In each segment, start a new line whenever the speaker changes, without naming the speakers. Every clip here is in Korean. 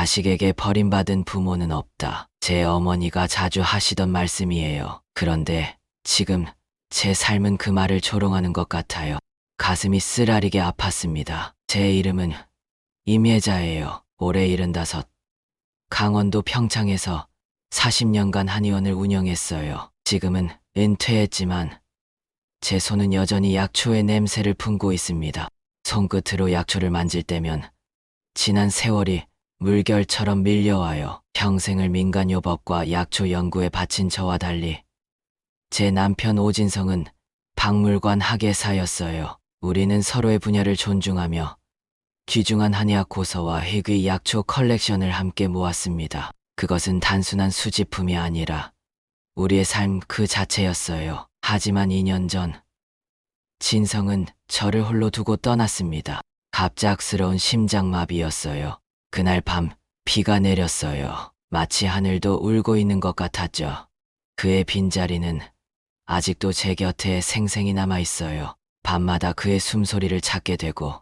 자식에게 버림받은 부모는 없다. 제 어머니가 자주 하시던 말씀이에요. 그런데 지금 제 삶은 그 말을 조롱하는 것 같아요. 가슴이 쓰라리게 아팠습니다. 제 이름은 임예자예요. 올해 75. 강원도 평창에서 40년간 한의원을 운영했어요. 지금은 은퇴했지만 제 손은 여전히 약초의 냄새를 품고 있습니다. 손끝으로 약초를 만질 때면 지난 세월이 물결처럼 밀려와요. 평생을 민간요법과 약초 연구에 바친 저와 달리 제 남편 오진성은 박물관 학예사였어요. 우리는 서로의 분야를 존중하며 귀중한 한의학 고서와 희귀 약초 컬렉션을 함께 모았습니다. 그것은 단순한 수집품이 아니라 우리의 삶 그 자체였어요. 하지만 2년 전 진성은 저를 홀로 두고 떠났습니다. 갑작스러운 심장마비였어요. 그날 밤 비가 내렸어요. 마치 하늘도 울고 있는 것 같았죠. 그의 빈자리는 아직도 제 곁에 생생히 남아 있어요. 밤마다 그의 숨소리를 찾게 되고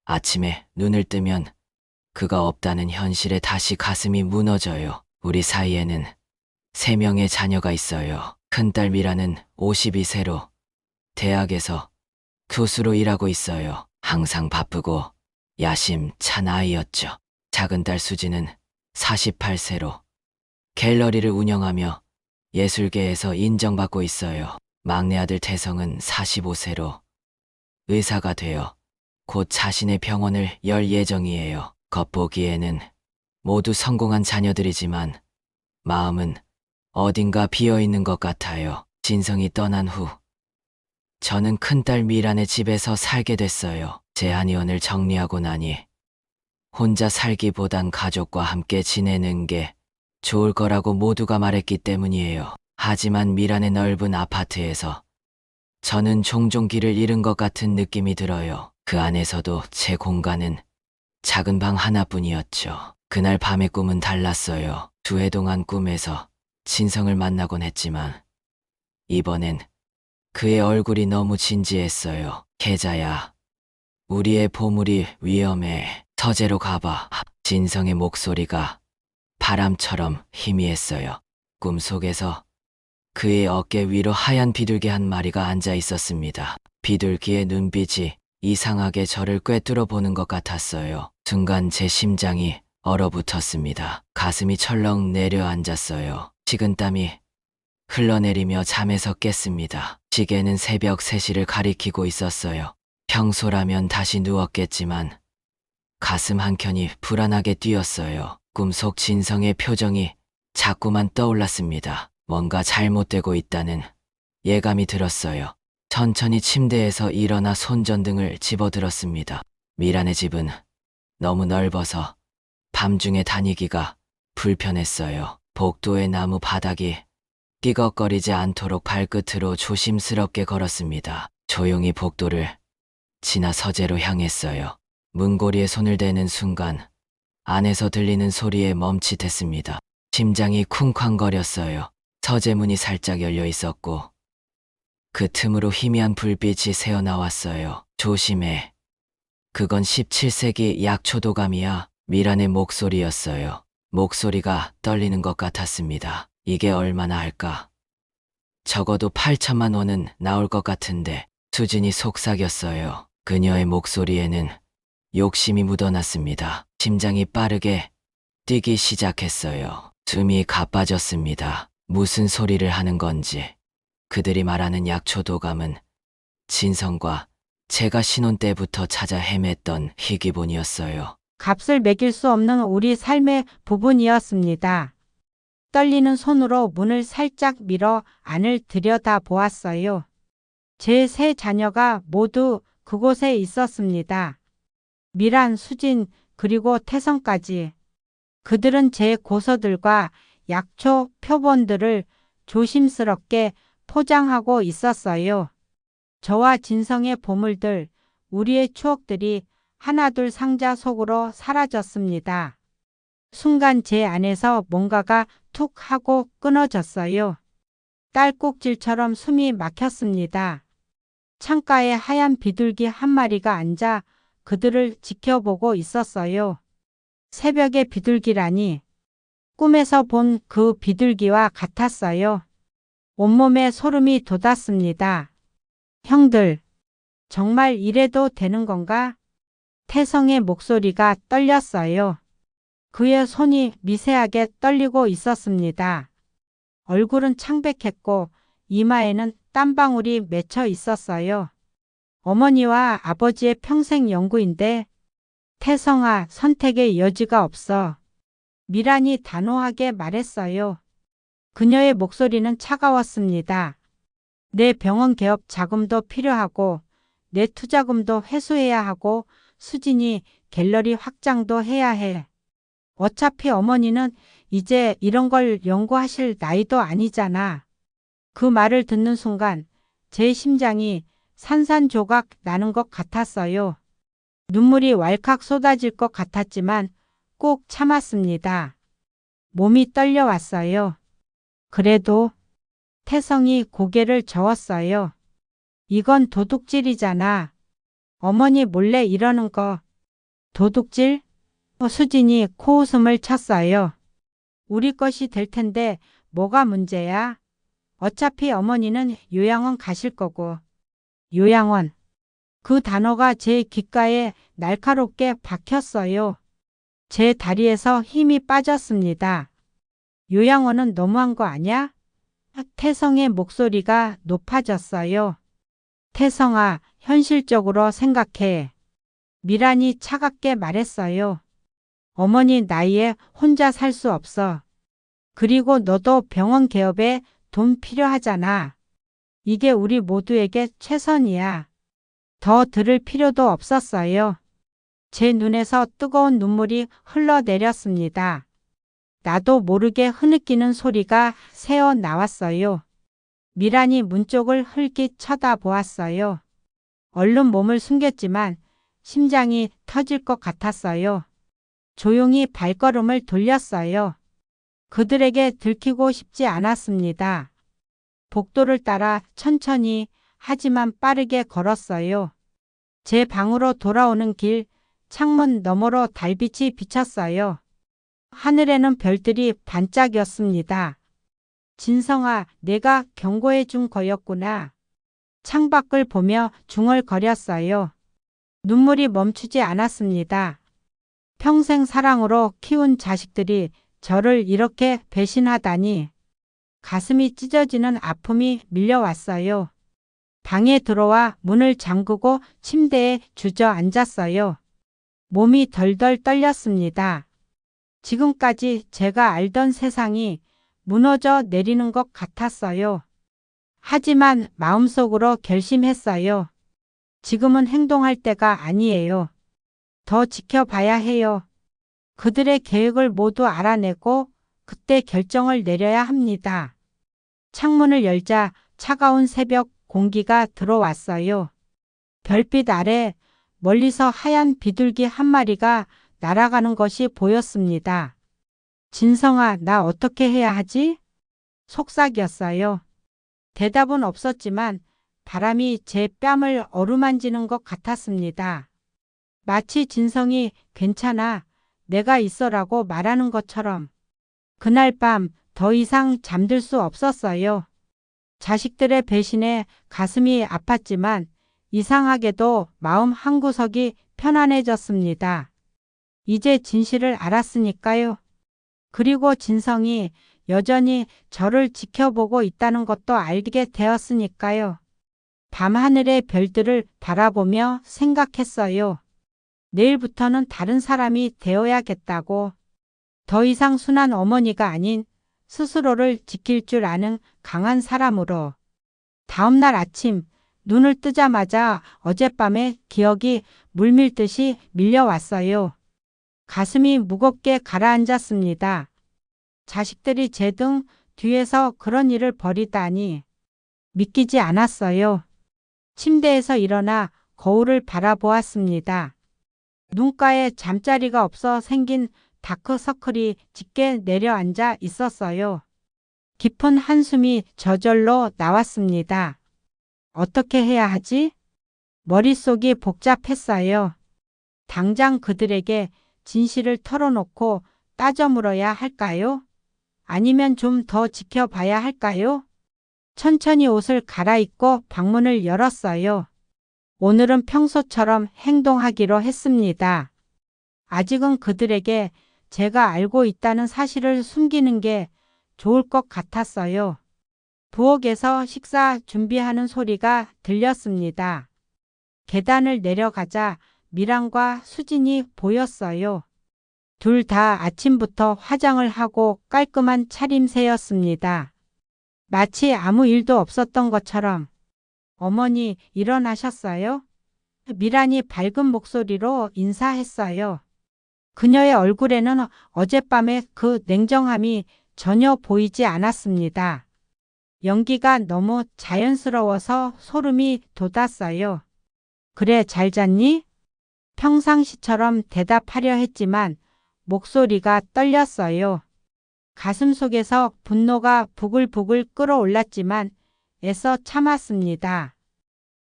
아침에 눈을 뜨면 그가 없다는 현실에 다시 가슴이 무너져요. 우리 사이에는 3명의 자녀가 있어요. 큰딸 미라는 52세로 대학에서 교수로 일하고 있어요. 항상 바쁘고 야심찬 아이였죠. 작은 딸 수지는 48세로 갤러리를 운영하며 예술계에서 인정받고 있어요. 막내 아들 태성은 45세로 의사가 되어 곧 자신의 병원을 열 예정이에요. 겉보기에는 모두 성공한 자녀들이지만 마음은 어딘가 비어있는 것 같아요. 진성이 떠난 후 저는 큰딸 미란의 집에서 살게 됐어요. 제 한의원을 정리하고 나니 혼자 살기보단 가족과 함께 지내는 게 좋을 거라고 모두가 말했기 때문이에요. 하지만 미란의 넓은 아파트에서 저는 종종 길을 잃은 것 같은 느낌이 들어요. 그 안에서도 제 공간은 작은 방 하나뿐이었죠. 그날 밤의 꿈은 달랐어요. 2해 동안 꿈에서 진성을 만나곤 했지만 이번엔 그의 얼굴이 너무 진지했어요. 계자야, 우리의 보물이 위험해. 서재로 가봐. 진성의 목소리가 바람처럼 희미했어요. 꿈속에서 그의 어깨 위로 하얀 비둘기 한 마리가 앉아 있었습니다. 비둘기의 눈빛이 이상하게 저를 꿰뚫어 보는 것 같았어요. 순간 제 심장이 얼어붙었습니다. 가슴이 철렁 내려앉았어요. 식은땀이 흘러내리며 잠에서 깼습니다. 시계는 새벽 3시를 가리키고 있었어요. 평소라면 다시 누웠겠지만 가슴 한켠이 불안하게 뛰었어요. 꿈속 진성의 표정이 자꾸만 떠올랐습니다. 뭔가 잘못되고 있다는 예감이 들었어요. 천천히 침대에서 일어나 손전등을 집어들었습니다. 미란의 집은 너무 넓어서 밤중에 다니기가 불편했어요. 복도의 나무 바닥이 삐걱거리지 않도록 발끝으로 조심스럽게 걸었습니다. 조용히 복도를 지나 서재로 향했어요. 문고리에 손을 대는 순간 안에서 들리는 소리에 멈칫했습니다. 심장이 쿵쾅거렸어요. 서재 문이 살짝 열려 있었고 그 틈으로 희미한 불빛이 새어나왔어요. 조심해. 그건 17세기 약초도감이야. 미란의 목소리였어요. 목소리가 떨리는 것 같았습니다. 이게 얼마나 할까? 적어도 8천만 원은 나올 것 같은데. 수진이 속삭였어요. 그녀의 목소리에는 욕심이 묻어났습니다. 심장이 빠르게 뛰기 시작했어요. 숨이 가빠졌습니다. 무슨 소리를 하는 건지. 그들이 말하는 약초도감은 진성과 제가 신혼 때부터 찾아 헤맸던 희귀본이었어요.
값을 매길 수 없는 우리 삶의 부분이었습니다. 떨리는 손으로 문을 살짝 밀어 안을 들여다보았어요. 제 3 자녀가 모두 그곳에 있었습니다. 미란, 수진, 그리고 태성까지. 그들은 제 고서들과 약초 표본들을 조심스럽게 포장하고 있었어요. 저와 진성의 보물들, 우리의 추억들이 하나둘 상자 속으로 사라졌습니다. 순간 제 안에서 뭔가가 툭 하고 끊어졌어요. 딸꾹질처럼 숨이 막혔습니다. 창가에 하얀 비둘기 한 마리가 앉아 그들을 지켜보고 있었어요. 새벽의 비둘기라니. 꿈에서 본 그 비둘기와 같았어요. 온몸에 소름이 돋았습니다. 형들, 정말 이래도 되는 건가? 태성의 목소리가 떨렸어요. 그의 손이 미세하게 떨리고 있었습니다. 얼굴은 창백했고 이마에는 땀방울이 맺혀 있었어요. 어머니와 아버지의 평생 연구인데 태성아, 선택의 여지가 없어. 미란이 단호하게 말했어요. 그녀의 목소리는 차가웠습니다. 내 병원 개업 자금도 필요하고 내 투자금도 회수해야 하고 수진이 갤러리 확장도 해야 해. 어차피 어머니는 이제 이런 걸 연구하실 나이도 아니잖아. 그 말을 듣는 순간 제 심장이 산산조각 나는 것 같았어요. 눈물이 왈칵 쏟아질 것 같았지만 꼭 참았습니다. 몸이 떨려왔어요. 그래도 태성이 고개를 저었어요. 이건 도둑질이잖아. 어머니 몰래 이러는 거. 도둑질? 수진이 코웃음을 쳤어요. 우리 것이 될 텐데 뭐가 문제야? 어차피 어머니는 요양원 가실 거고. 요양원. 그 단어가 제 귓가에 날카롭게 박혔어요. 제 다리에서 힘이 빠졌습니다. 요양원은 너무한 거 아냐? 태성의 목소리가 높아졌어요. 태성아, 현실적으로 생각해. 미란이 차갑게 말했어요. 어머니 나이에 혼자 살 수 없어. 그리고 너도 병원 개업에 돈 필요하잖아. 이게 우리 모두에게 최선이야. 더 들을 필요도 없었어요. 제 눈에서 뜨거운 눈물이 흘러내렸습니다. 나도 모르게 흐느끼는 소리가 새어 나왔어요. 미란이 문 쪽을 흘낏 쳐다보았어요. 얼른 몸을 숨겼지만 심장이 터질 것 같았어요. 조용히 발걸음을 돌렸어요. 그들에게 들키고 싶지 않았습니다. 복도를 따라 천천히 하지만 빠르게 걸었어요. 제 방으로 돌아오는 길 창문 너머로 달빛이 비쳤어요. 하늘에는 별들이 반짝였습니다. 진성아, 내가 경고해 준 거였구나. 창밖을 보며 중얼거렸어요. 눈물이 멈추지 않았습니다. 평생 사랑으로 키운 자식들이 저를 이렇게 배신하다니. 가슴이 찢어지는 아픔이 밀려왔어요. 방에 들어와 문을 잠그고 침대에 주저앉았어요. 몸이 덜덜 떨렸습니다. 지금까지 제가 알던 세상이 무너져 내리는 것 같았어요. 하지만 마음속으로 결심했어요. 지금은 행동할 때가 아니에요. 더 지켜봐야 해요. 그들의 계획을 모두 알아내고 그때 결정을 내려야 합니다. 창문을 열자 차가운 새벽 공기가 들어왔어요. 별빛 아래 멀리서 하얀 비둘기 한 마리가 날아가는 것이 보였습니다. 진성아, 나 어떻게 해야 하지? 속삭였어요. 대답은 없었지만 바람이 제 뺨을 어루만지는 것 같았습니다. 마치 진성이 괜찮아, 내가 있어라고 말하는 것처럼. 그날 밤 더 이상 잠들 수 없었어요. 자식들의 배신에 가슴이 아팠지만 이상하게도 마음 한구석이 편안해졌습니다. 이제 진실을 알았으니까요. 그리고 진성이 여전히 저를 지켜보고 있다는 것도 알게 되었으니까요. 밤하늘의 별들을 바라보며 생각했어요. 내일부터는 다른 사람이 되어야겠다고. 더 이상 순한 어머니가 아닌 스스로를 지킬 줄 아는 강한 사람으로. 다음 날 아침 눈을 뜨자마자 어젯밤의 기억이 물밀듯이 밀려왔어요. 가슴이 무겁게 가라앉았습니다. 자식들이 제 등 뒤에서 그런 일을 벌이다니 믿기지 않았어요. 침대에서 일어나 거울을 바라보았습니다. 눈가에 잠자리가 없어 생긴 다크서클이 짙게 내려앉아 있었어요. 깊은 한숨이 저절로 나왔습니다. 어떻게 해야 하지? 머릿속이 복잡했어요. 당장 그들에게 진실을 털어놓고 따져 물어야 할까요? 아니면 좀 더 지켜봐야 할까요? 천천히 옷을 갈아입고 방문을 열었어요. 오늘은 평소처럼 행동하기로 했습니다. 아직은 그들에게 제가 알고 있다는 사실을 숨기는 게 좋을 것 같았어요. 부엌에서 식사 준비하는 소리가 들렸습니다. 계단을 내려가자 미란과 수진이 보였어요. 둘 다 아침부터 화장을 하고 깔끔한 차림새였습니다. 마치 아무 일도 없었던 것처럼. 어머니, 일어나셨어요? 미란이 밝은 목소리로 인사했어요. 그녀의 얼굴에는 어젯밤의 그 냉정함이 전혀 보이지 않았습니다. 연기가 너무 자연스러워서 소름이 돋았어요. 그래, 잘 잤니? 평상시처럼 대답하려 했지만 목소리가 떨렸어요. 가슴 속에서 분노가 부글부글 끓어올랐지만 애써 참았습니다.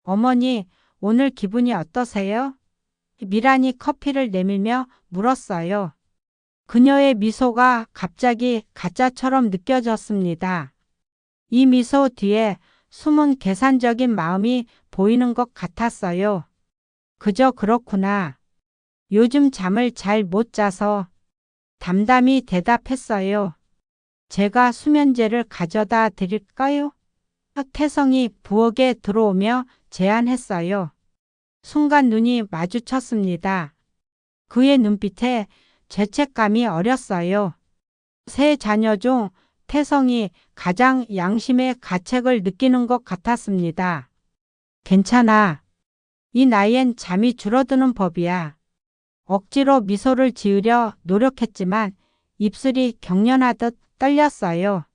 어머니, 오늘 기분이 어떠세요? 미란이 커피를 내밀며 물었어요. 그녀의 미소가 갑자기 가짜처럼 느껴졌습니다. 이 미소 뒤에 숨은 계산적인 마음이 보이는 것 같았어요. 그저 그렇구나. 요즘 잠을 잘 못 자서. 담담히 대답했어요. 제가 수면제를 가져다 드릴까요? 태성이 부엌에 들어오며 제안했어요. 순간 눈이 마주쳤습니다. 그의 눈빛에 죄책감이 어렸어요. 세 자녀 중 태성이 가장 양심의 가책을 느끼는 것 같았습니다. 괜찮아. 이 나이엔 잠이 줄어드는 법이야. 억지로 미소를 지으려 노력했지만 입술이 경련하듯 떨렸어요.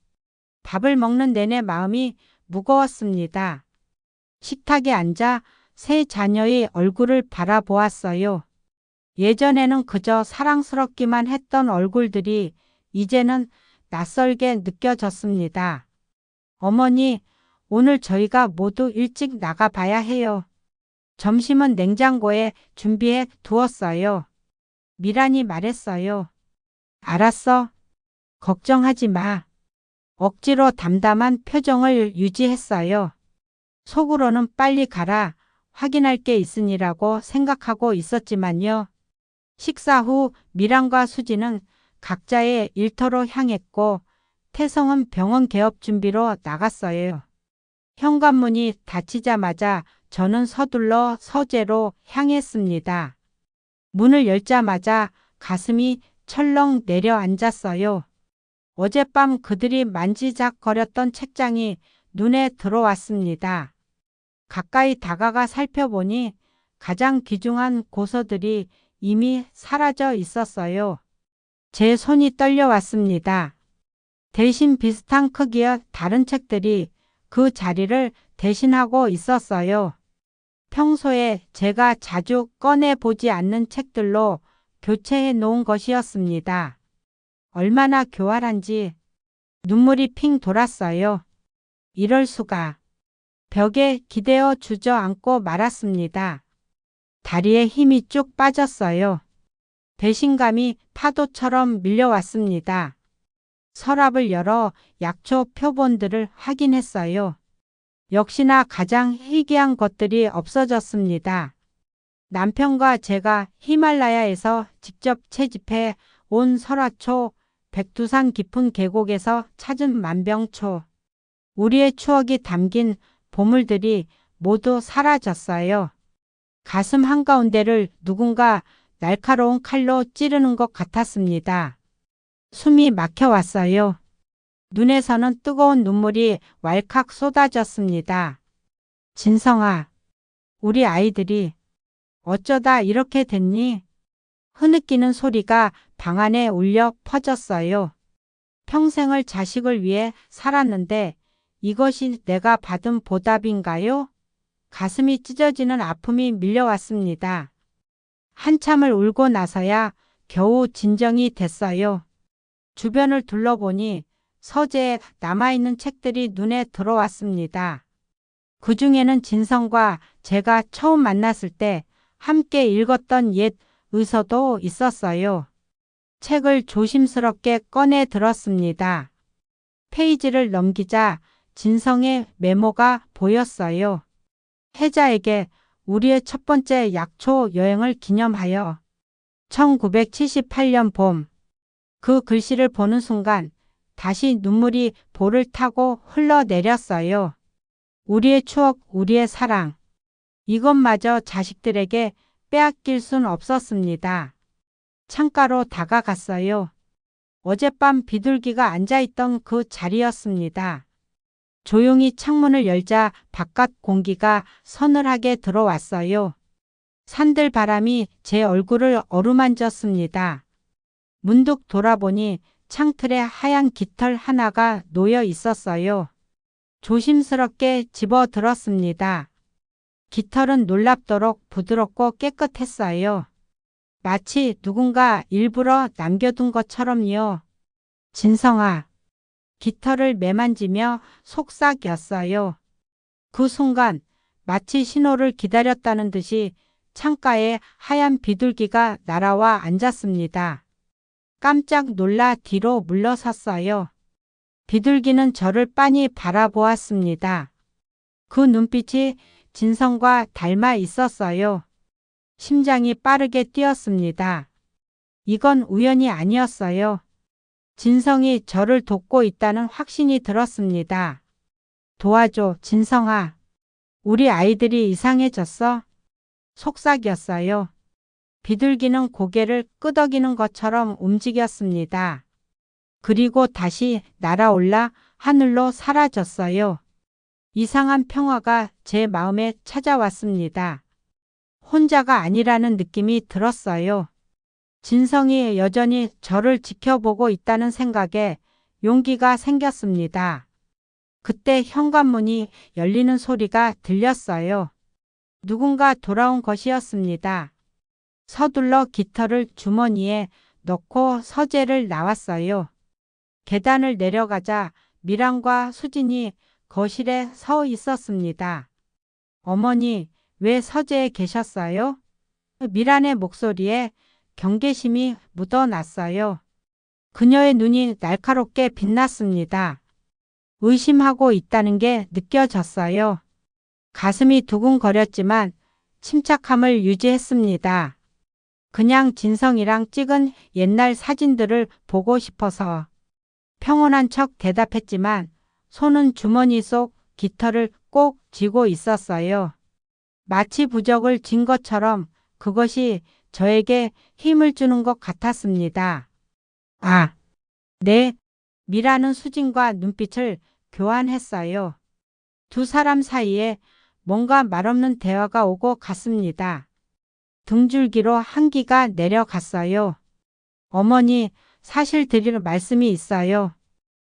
밥을 먹는 내내 마음이 무거웠습니다. 식탁에 앉아 세 자녀의 얼굴을 바라보았어요. 예전에는 그저 사랑스럽기만 했던 얼굴들이 이제는 낯설게 느껴졌습니다. 어머니, 오늘 저희가 모두 일찍 나가봐야 해요. 점심은 냉장고에 준비해 두었어요. 미란이 말했어요. 알았어. 걱정하지 마. 억지로 담담한 표정을 유지했어요. 속으로는 빨리 가라. 확인할 게 있으니라고 생각하고 있었지만요. 식사 후 미란과 수지는 각자의 일터로 향했고 태성은 병원 개업 준비로 나갔어요. 현관문이 닫히자마자 저는 서둘러 서재로 향했습니다. 문을 열자마자 가슴이 철렁 내려앉았어요. 어젯밤 그들이 만지작거렸던 책장이 눈에 들어왔습니다. 가까이 다가가 살펴보니 가장 귀중한 고서들이 이미 사라져 있었어요. 제 손이 떨려왔습니다. 대신 비슷한 크기의 다른 책들이 그 자리를 대신하고 있었어요. 평소에 제가 자주 꺼내보지 않는 책들로 교체해 놓은 것이었습니다. 얼마나 교활한지 눈물이 핑 돌았어요. 이럴 수가. 벽에 기대어 주저앉고 말았습니다. 다리에 힘이 쭉 빠졌어요. 배신감이 파도처럼 밀려왔습니다. 서랍을 열어 약초 표본들을 확인했어요. 역시나 가장 희귀한 것들이 없어졌습니다. 남편과 제가 히말라야에서 직접 채집해 온 설화초, 백두산 깊은 계곡에서 찾은 만병초, 우리의 추억이 담긴 보물들이 모두 사라졌어요. 가슴 한가운데를 누군가 날카로운 칼로 찌르는 것 같았습니다. 숨이 막혀왔어요. 눈에서는 뜨거운 눈물이 왈칵 쏟아졌습니다. 진성아, 우리 아이들이 어쩌다 이렇게 됐니? 흐느끼는 소리가 방 안에 울려 퍼졌어요. 평생을 자식을 위해 살았는데 이것이 내가 받은 보답인가요? 가슴이 찢어지는 아픔이 밀려왔습니다. 한참을 울고 나서야 겨우 진정이 됐어요. 주변을 둘러보니 서재에 남아있는 책들이 눈에 들어왔습니다. 그 중에는 진성과 제가 처음 만났을 때 함께 읽었던 옛 의서도 있었어요. 책을 조심스럽게 꺼내 들었습니다. 페이지를 넘기자 진성의 메모가 보였어요. 혜자에게 우리의 첫 번째 약초 여행을 기념하여 1978년 봄. 그 글씨를 보는 순간 다시 눈물이 볼을 타고 흘러내렸어요. 우리의 추억, 우리의 사랑. 이것마저 자식들에게 빼앗길 순 없었습니다. 창가로 다가갔어요. 어젯밤 비둘기가 앉아있던 그 자리였습니다. 조용히 창문을 열자 바깥 공기가 서늘하게 들어왔어요. 산들 바람이 제 얼굴을 어루만졌습니다. 문득 돌아보니 창틀에 하얀 깃털 하나가 놓여 있었어요. 조심스럽게 집어들었습니다. 깃털은 놀랍도록 부드럽고 깨끗했어요. 마치 누군가 일부러 남겨둔 것처럼요. 진성아. 깃털을 매만지며 속삭였어요. 그 순간 마치 신호를 기다렸다는 듯이 창가에 하얀 비둘기가 날아와 앉았습니다. 깜짝 놀라 뒤로 물러섰어요. 비둘기는 저를 빤히 바라보았습니다. 그 눈빛이 진성과 닮아 있었어요. 심장이 빠르게 뛰었습니다. 이건 우연이 아니었어요. 진성이 저를 돕고 있다는 확신이 들었습니다. 도와줘, 진성아. 우리 아이들이 이상해졌어? 속삭였어요. 비둘기는 고개를 끄덕이는 것처럼 움직였습니다. 그리고 다시 날아올라 하늘로 사라졌어요. 이상한 평화가 제 마음에 찾아왔습니다. 혼자가 아니라는 느낌이 들었어요. 진성이 여전히 저를 지켜보고 있다는 생각에 용기가 생겼습니다. 그때 현관문이 열리는 소리가 들렸어요. 누군가 돌아온 것이었습니다. 서둘러 깃털을 주머니에 넣고 서재를 나왔어요. 계단을 내려가자 미란과 수진이 거실에 서 있었습니다. 어머니, 왜 서재에 계셨어요? 미란의 목소리에 경계심이 묻어났어요. 그녀의 눈이 날카롭게 빛났습니다. 의심하고 있다는 게 느껴졌어요. 가슴이 두근거렸지만 침착함을 유지했습니다. 그냥 진성이랑 찍은 옛날 사진들을 보고 싶어서. 평온한 척 대답했지만 손은 주머니 속 깃털을 꼭 쥐고 있었어요. 마치 부적을 쥔 것처럼 그것이 저에게 힘을 주는 것 같았습니다. 아, 네. 미라는 수진과 눈빛을 교환했어요. 두 사람 사이에 뭔가 말없는 대화가 오고 갔습니다. 등줄기로 한기가 내려갔어요. 어머니, 사실 드릴 말씀이 있어요.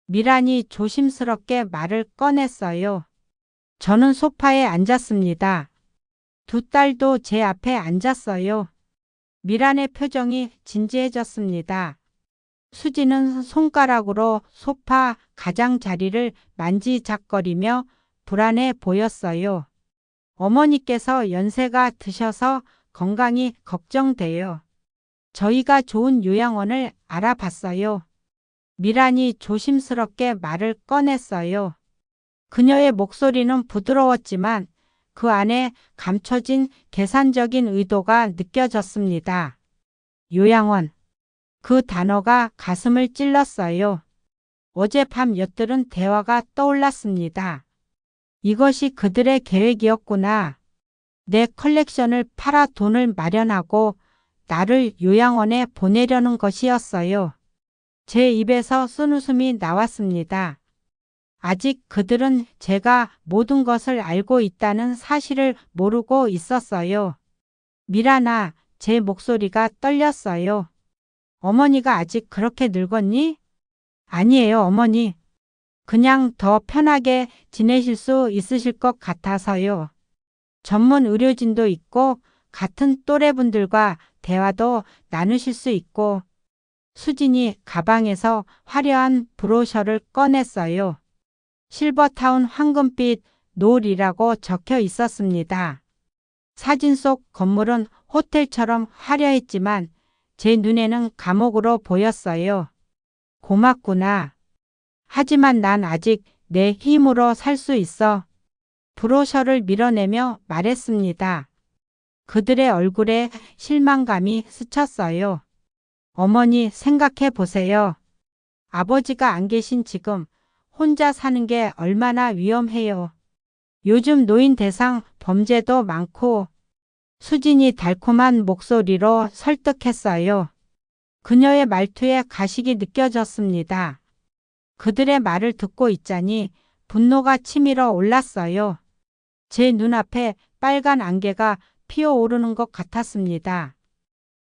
미란이 조심스럽게 말을 꺼냈어요. 저는 소파에 앉았습니다. 두 딸도 제 앞에 앉았어요. 미란의 표정이 진지해졌습니다. 수지는 손가락으로 소파 가장자리를 만지작거리며 불안해 보였어요. 어머니께서 연세가 드셔서 건강이 걱정돼요. 저희가 좋은 요양원을 알아봤어요. 미란이 조심스럽게 말을 꺼냈어요. 그녀의 목소리는 부드러웠지만 그 안에 감춰진 계산적인 의도가 느껴졌습니다. 요양원. 그 단어가 가슴을 찔렀어요. 어젯밤 엿들은 대화가 떠올랐습니다. 이것이 그들의 계획이었구나. 내 컬렉션을 팔아 돈을 마련하고 나를 요양원에 보내려는 것이었어요. 제 입에서 쓴웃음이 나왔습니다. 아직 그들은 제가 모든 것을 알고 있다는 사실을 모르고 있었어요. 미란아, 제 목소리가 떨렸어요. 어머니가 아직 그렇게 늙었니? 아니에요, 어머니. 그냥 더 편하게 지내실 수 있으실 것 같아서요. 전문 의료진도 있고 같은 또래분들과 대화도 나누실 수 있고. 수진이 가방에서 화려한 브로셔를 꺼냈어요. 실버타운 황금빛 노을이라고 적혀 있었습니다. 사진 속 건물은 호텔처럼 화려했지만 제 눈에는 감옥으로 보였어요. 고맙구나. 하지만 난 아직 내 힘으로 살 수 있어. 브로셔를 밀어내며 말했습니다. 그들의 얼굴에 실망감이 스쳤어요. 어머니 생각해 보세요. 아버지가 안 계신 지금 혼자 사는 게 얼마나 위험해요. 요즘 노인 대상 범죄도 많고. 수진이 달콤한 목소리로 설득했어요. 그녀의 말투에 가식이 느껴졌습니다. 그들의 말을 듣고 있자니 분노가 치밀어 올랐어요. 제 눈앞에 빨간 안개가 피어오르는 것 같았습니다.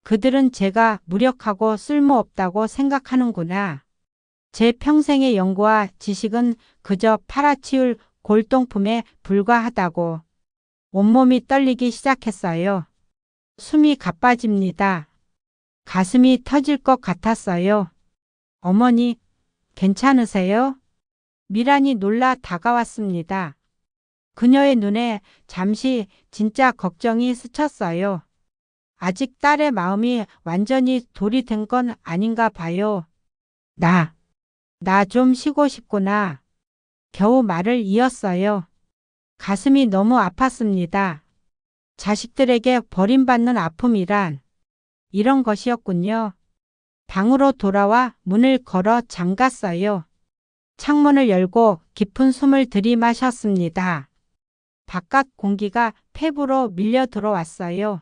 그들은 제가 무력하고 쓸모없다고 생각하는구나. 제 평생의 연구와 지식은 그저 팔아치울 골동품에 불과하다고. 온몸이 떨리기 시작했어요. 숨이 가빠집니다. 가슴이 터질 것 같았어요. 어머니, 괜찮으세요? 미란이 놀라 다가왔습니다. 그녀의 눈에 잠시 진짜 걱정이 스쳤어요. 아직 딸의 마음이 완전히 돌이 된 건 아닌가 봐요. 나 좀 쉬고 싶구나. 겨우 말을 이었어요. 가슴이 너무 아팠습니다. 자식들에게 버림받는 아픔이란 이런 것이었군요. 방으로 돌아와 문을 걸어 잠갔어요. 창문을 열고 깊은 숨을 들이마셨습니다. 바깥 공기가 폐부로 밀려 들어왔어요.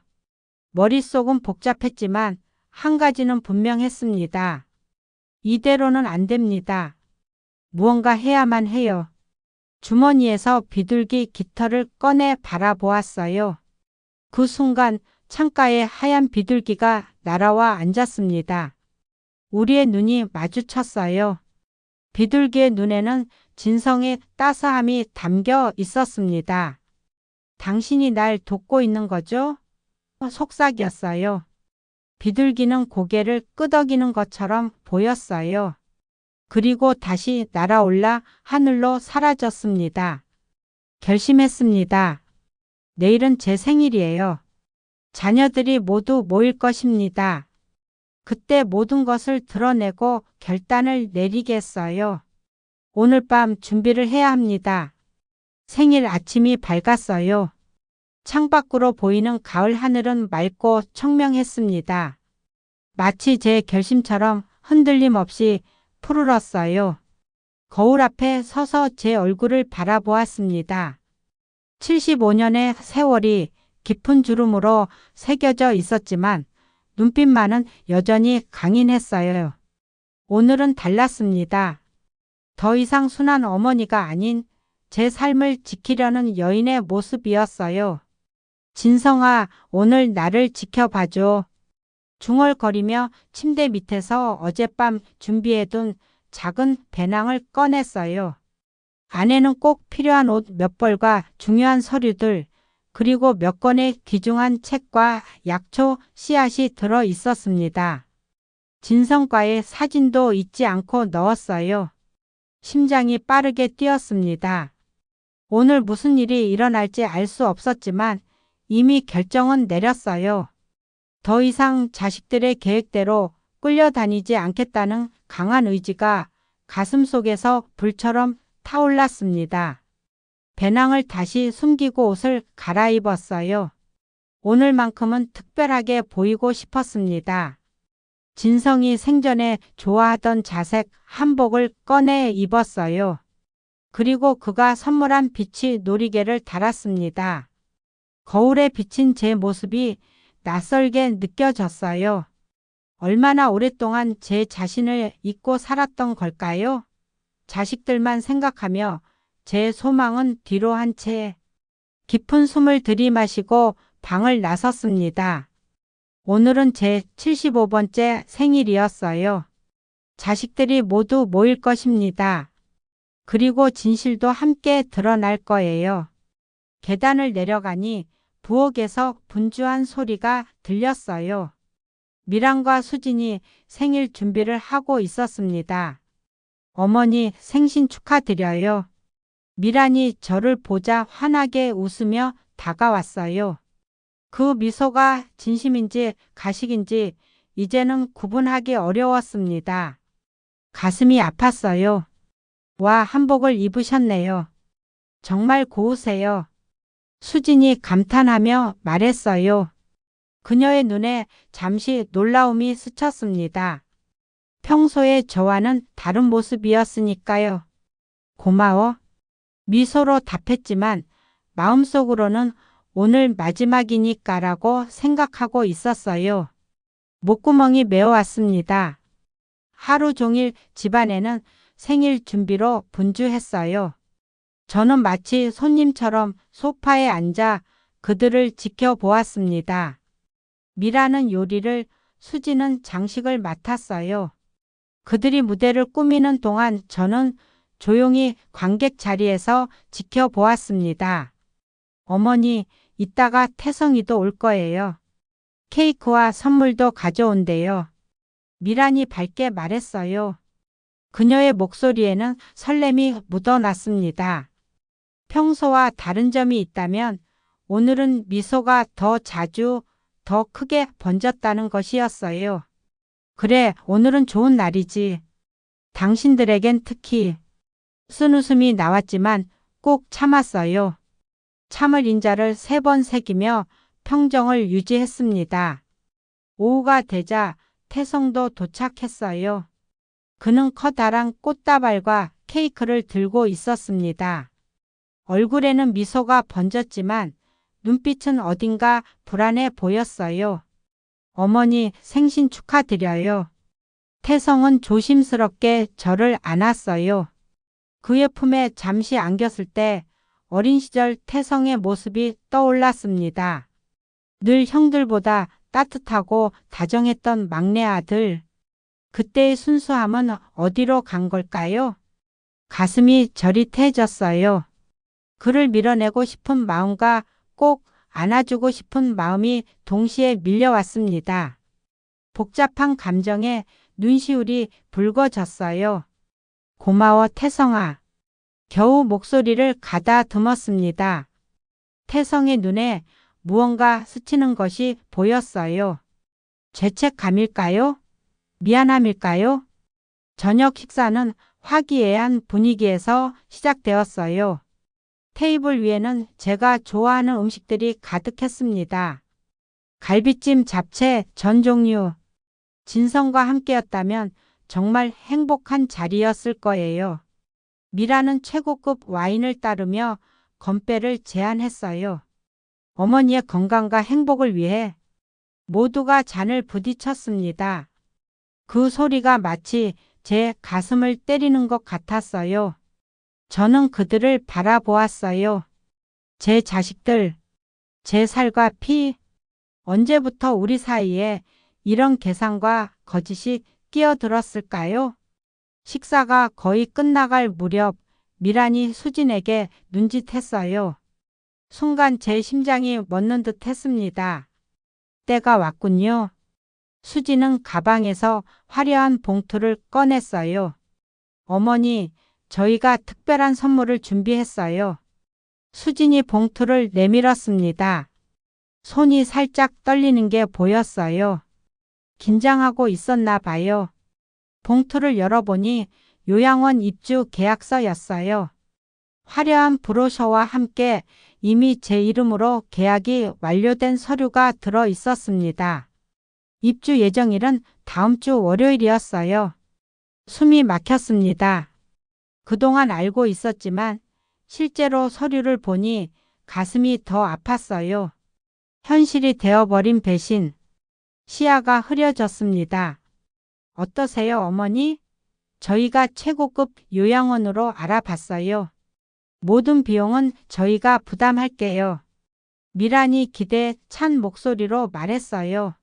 머릿속은 복잡했지만 한 가지는 분명했습니다. 이대로는 안 됩니다. 무언가 해야만 해요. 주머니에서 비둘기 깃털을 꺼내 바라보았어요. 그 순간 창가에 하얀 비둘기가 날아와 앉았습니다. 우리의 눈이 마주쳤어요. 비둘기의 눈에는 진성의 따스함이 담겨 있었습니다. 당신이 날 돕고 있는 거죠? 속삭였어요. 비둘기는 고개를 끄덕이는 것처럼 보였어요. 그리고 다시 날아올라 하늘로 사라졌습니다. 결심했습니다. 내일은 제 생일이에요. 자녀들이 모두 모일 것입니다. 그때 모든 것을 드러내고 결단을 내리겠어요. 오늘 밤 준비를 해야 합니다. 생일 아침이 밝았어요. 창밖으로 보이는 가을 하늘은 맑고 청명했습니다. 마치 제 결심처럼 흔들림 없이 푸르렀어요. 거울 앞에 서서 제 얼굴을 바라보았습니다. 75년의 세월이 깊은 주름으로 새겨져 있었지만 눈빛만은 여전히 강인했어요. 오늘은 달랐습니다. 더 이상 순한 어머니가 아닌 제 삶을 지키려는 여인의 모습이었어요. 진성아, 오늘 나를 지켜봐줘. 중얼거리며 침대 밑에서 어젯밤 준비해둔 작은 배낭을 꺼냈어요. 안에는 꼭 필요한 옷 몇 벌과 중요한 서류들, 그리고 몇 권의 귀중한 책과 약초, 씨앗이 들어 있었습니다. 진성과의 사진도 잊지 않고 넣었어요. 심장이 빠르게 뛰었습니다. 오늘 무슨 일이 일어날지 알 수 없었지만 이미 결정은 내렸어요. 더 이상 자식들의 계획대로 끌려다니지 않겠다는 강한 의지가 가슴속에서 불처럼 타올랐습니다. 배낭을 다시 숨기고 옷을 갈아입었어요. 오늘만큼은 특별하게 보이고 싶었습니다. 진성이 생전에 좋아하던 자색 한복을 꺼내 입었어요. 그리고 그가 선물한 빛이 놀이개를 달았습니다. 거울에 비친 제 모습이 낯설게 느껴졌어요. 얼마나 오랫동안 제 자신을 잊고 살았던 걸까요? 자식들만 생각하며 제 소망은 뒤로 한 채 깊은 숨을 들이마시고 방을 나섰습니다. 오늘은 제 75번째 생일이었어요. 자식들이 모두 모일 것입니다. 그리고 진실도 함께 드러날 거예요. 계단을 내려가니 부엌에서 분주한 소리가 들렸어요. 미란과 수진이 생일 준비를 하고 있었습니다. 어머니 생신 축하드려요. 미란이 저를 보자 환하게 웃으며 다가왔어요. 그 미소가 진심인지 가식인지 이제는 구분하기 어려웠습니다. 가슴이 아팠어요. 와, 한복을 입으셨네요. 정말 고우세요. 수진이 감탄하며 말했어요. 그녀의 눈에 잠시 놀라움이 스쳤습니다. 평소에 저와는 다른 모습이었으니까요. 고마워. 미소로 답했지만 마음속으로는 오늘 마지막이니까라고 생각하고 있었어요. 목구멍이 메어왔습니다. 하루 종일 집안에는 생일 준비로 분주했어요. 저는 마치 손님처럼 소파에 앉아 그들을 지켜보았습니다. 미라는 요리를, 수지는 장식을 맡았어요. 그들이 무대를 꾸미는 동안 저는 조용히 관객 자리에서 지켜보았습니다. 어머니, 이따가 태성이도 올 거예요. 케이크와 선물도 가져온대요. 미란이 밝게 말했어요. 그녀의 목소리에는 설렘이 묻어났습니다. 평소와 다른 점이 있다면 오늘은 미소가 더 자주, 더 크게 번졌다는 것이었어요. 그래, 오늘은 좋은 날이지. 당신들에겐 특히. 쓴웃음이 나왔지만 꼭 참았어요. 참을 인자를 3번 새기며 평정을 유지했습니다. 오후가 되자 태성도 도착했어요. 그는 커다란 꽃다발과 케이크를 들고 있었습니다. 얼굴에는 미소가 번졌지만 눈빛은 어딘가 불안해 보였어요. 어머니, 생신 축하드려요. 태성은 조심스럽게 저를 안았어요. 그의 품에 잠시 안겼을 때 어린 시절 태성의 모습이 떠올랐습니다. 늘 형들보다 따뜻하고 다정했던 막내 아들. 그때의 순수함은 어디로 간 걸까요? 가슴이 저릿해졌어요. 그를 밀어내고 싶은 마음과 꼭 안아주고 싶은 마음이 동시에 밀려왔습니다. 복잡한 감정에 눈시울이 붉어졌어요. 고마워, 태성아. 겨우 목소리를 가다듬었습니다. 태성의 눈에 무언가 스치는 것이 보였어요. 죄책감일까요? 미안함일까요? 저녁 식사는 화기애애한 분위기에서 시작되었어요. 테이블 위에는 제가 좋아하는 음식들이 가득했습니다. 갈비찜, 잡채, 전 종류. 진성과 함께였다면 정말 행복한 자리였을 거예요. 미라는 최고급 와인을 따르며 건배를 제안했어요. 어머니의 건강과 행복을 위해. 모두가 잔을 부딪혔습니다. 그 소리가 마치 제 가슴을 때리는 것 같았어요. 저는 그들을 바라보았어요. 제 자식들, 제 살과 피. 언제부터 우리 사이에 이런 계산과 거짓이 끼어들었을까요? 식사가 거의 끝나갈 무렵 미란이 수진에게 눈짓했어요. 순간 제 심장이 멎는 듯 했습니다. 때가 왔군요. 수진은 가방에서 화려한 봉투를 꺼냈어요. 어머니, 저희가 특별한 선물을 준비했어요. 수진이 봉투를 내밀었습니다. 손이 살짝 떨리는 게 보였어요. 긴장하고 있었나 봐요. 봉투를 열어보니 요양원 입주 계약서였어요. 화려한 브로셔와 함께 이미 제 이름으로 계약이 완료된 서류가 들어 있었습니다. 입주 예정일은 다음 주 월요일이었어요. 숨이 막혔습니다. 그동안 알고 있었지만 실제로 서류를 보니 가슴이 더 아팠어요. 현실이 되어버린 배신. 시야가 흐려졌습니다. 어떠세요, 어머니? 저희가 최고급 요양원으로 알아봤어요. 모든 비용은 저희가 부담할게요. 미란이 기대에 찬 목소리로 말했어요.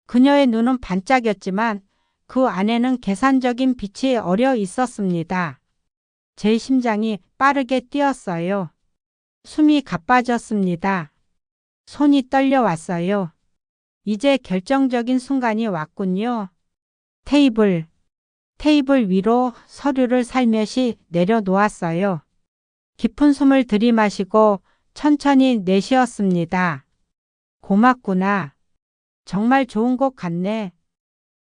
그녀의 눈은 반짝였지만 그 안에는 계산적인 빛이 어려 있었습니다. 제 심장이 빠르게 뛰었어요. 숨이 가빠졌습니다. 손이 떨려왔어요. 이제 결정적인 순간이 왔군요. 테이블 위로 서류를 살며시 내려놓았어요. 깊은 숨을 들이마시고 천천히 내쉬었습니다. 고맙구나. 정말 좋은 곳 같네.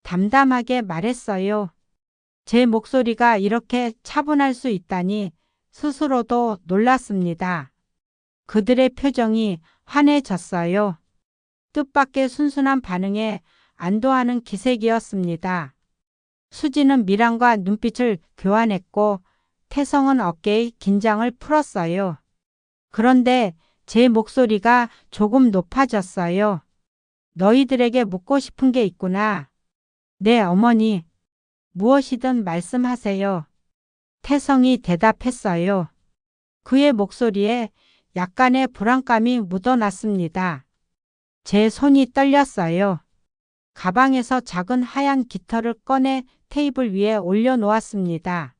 담담하게 말했어요. 제 목소리가 이렇게 차분할 수 있다니 스스로도 놀랐습니다. 그들의 표정이 환해졌어요. 뜻밖의 순순한 반응에 안도하는 기색이었습니다. 수지는 미란과 눈빛을 교환했고 태성은 어깨의 긴장을 풀었어요. 그런데 제 목소리가 조금 높아졌어요. 너희들에게 묻고 싶은 게 있구나. 네, 어머니. 무엇이든 말씀하세요. 태성이 대답했어요. 그의 목소리에 약간의 불안감이 묻어났습니다. 제 손이 떨렸어요. 가방에서 작은 하얀 깃털을 꺼내 테이블 위에 올려놓았습니다.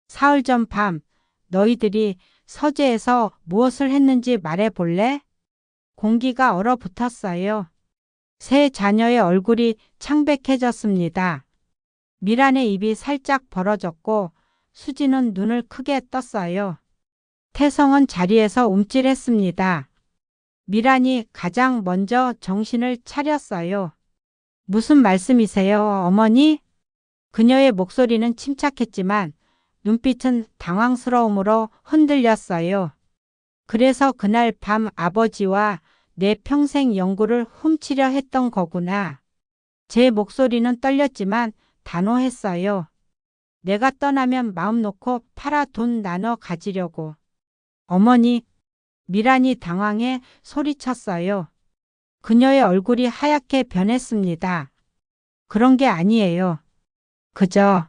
사흘 전 밤 너희들이 서재에서 무엇을 했는지 말해볼래? 공기가 얼어붙었어요. 세 자녀의 얼굴이 창백해졌습니다. 미란의 입이 살짝 벌어졌고 수지는 눈을 크게 떴어요. 태성은 자리에서 움찔했습니다. 미란이 가장 먼저 정신을 차렸어요. 무슨 말씀이세요, 어머니? 그녀의 목소리는 침착했지만 눈빛은 당황스러움으로 흔들렸어요. 그래서 그날 밤 아버지와 내 평생 연구를 훔치려 했던 거구나. 제 목소리는 떨렸지만 단호했어요. 내가 떠나면 마음 놓고 팔아 돈 나눠 가지려고. 어머니, 미란이 당황해 소리쳤어요. 그녀의 얼굴이 하얗게 변했습니다. 그런 게 아니에요. 그저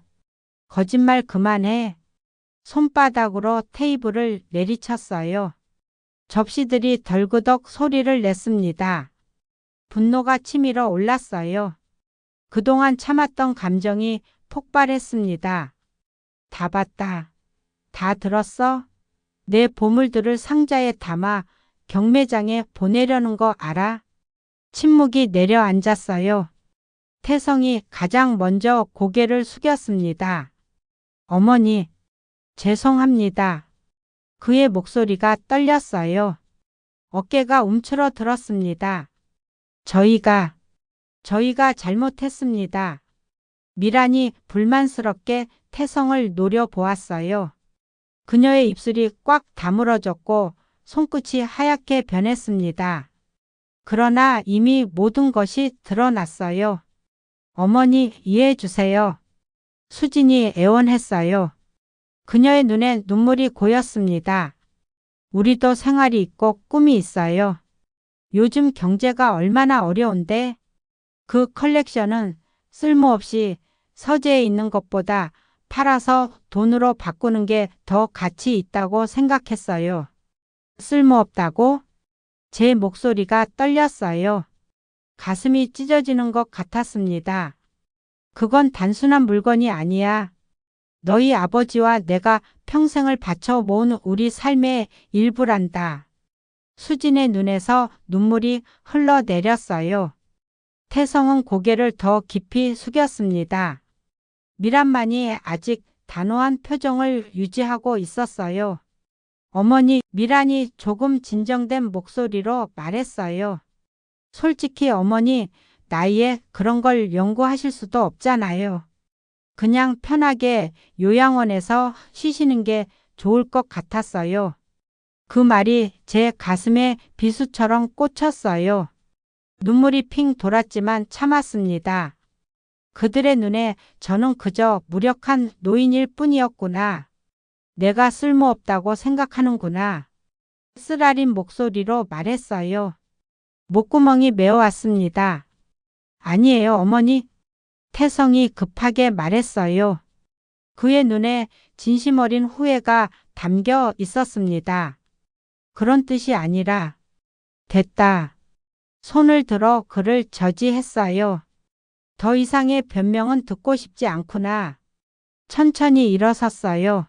거짓말 그만해. 손바닥으로 테이블을 내리쳤어요. 접시들이 덜그덕 소리를 냈습니다. 분노가 치밀어 올랐어요. 그동안 참았던 감정이 폭발했습니다. 다 봤다. 다 들었어? 내 보물들을 상자에 담아 경매장에 보내려는 거 알아? 침묵이 내려앉았어요. 태성이 가장 먼저 고개를 숙였습니다. 어머니, 죄송합니다. 그의 목소리가 떨렸어요. 어깨가 움츠러들었습니다. 저희가 잘못했습니다. 미란이 불만스럽게 태성을 노려보았어요. 그녀의 입술이 꽉 다물어졌고 손끝이 하얗게 변했습니다. 그러나 이미 모든 것이 드러났어요. 어머니, 이해해 주세요. 수진이 애원했어요. 그녀의 눈에 눈물이 고였습니다. 우리도 생활이 있고 꿈이 있어요. 요즘 경제가 얼마나 어려운데 그 컬렉션은 쓸모없이 서재에 있는 것보다 팔아서 돈으로 바꾸는 게 더 가치 있다고 생각했어요. 쓸모없다고? 제 목소리가 떨렸어요. 가슴이 찢어지는 것 같았습니다. 그건 단순한 물건이 아니야. 너희 아버지와 내가 평생을 바쳐 모은 우리 삶의 일부란다. 수진의 눈에서 눈물이 흘러내렸어요. 태성은 고개를 더 깊이 숙였습니다. 미란만이 아직 단호한 표정을 유지하고 있었어요. 어머니, 미란이 조금 진정된 목소리로 말했어요. 솔직히 어머니, 나이에 그런 걸 연구하실 수도 없잖아요. 그냥 편하게 요양원에서 쉬시는 게 좋을 것 같았어요. 그 말이 제 가슴에 비수처럼 꽂혔어요. 눈물이 핑 돌았지만 참았습니다. 그들의 눈에 저는 그저 무력한 노인일 뿐이었구나. 내가 쓸모없다고 생각하는구나. 쓰라린 목소리로 말했어요. 목구멍이 메어왔습니다. 아니에요, 어머니. 태성이 급하게 말했어요. 그의 눈에 진심 어린 후회가 담겨 있었습니다. 그런 뜻이 아니라 됐다. 손을 들어 그를 저지했어요. 더 이상의 변명은 듣고 싶지 않구나. 천천히 일어섰어요.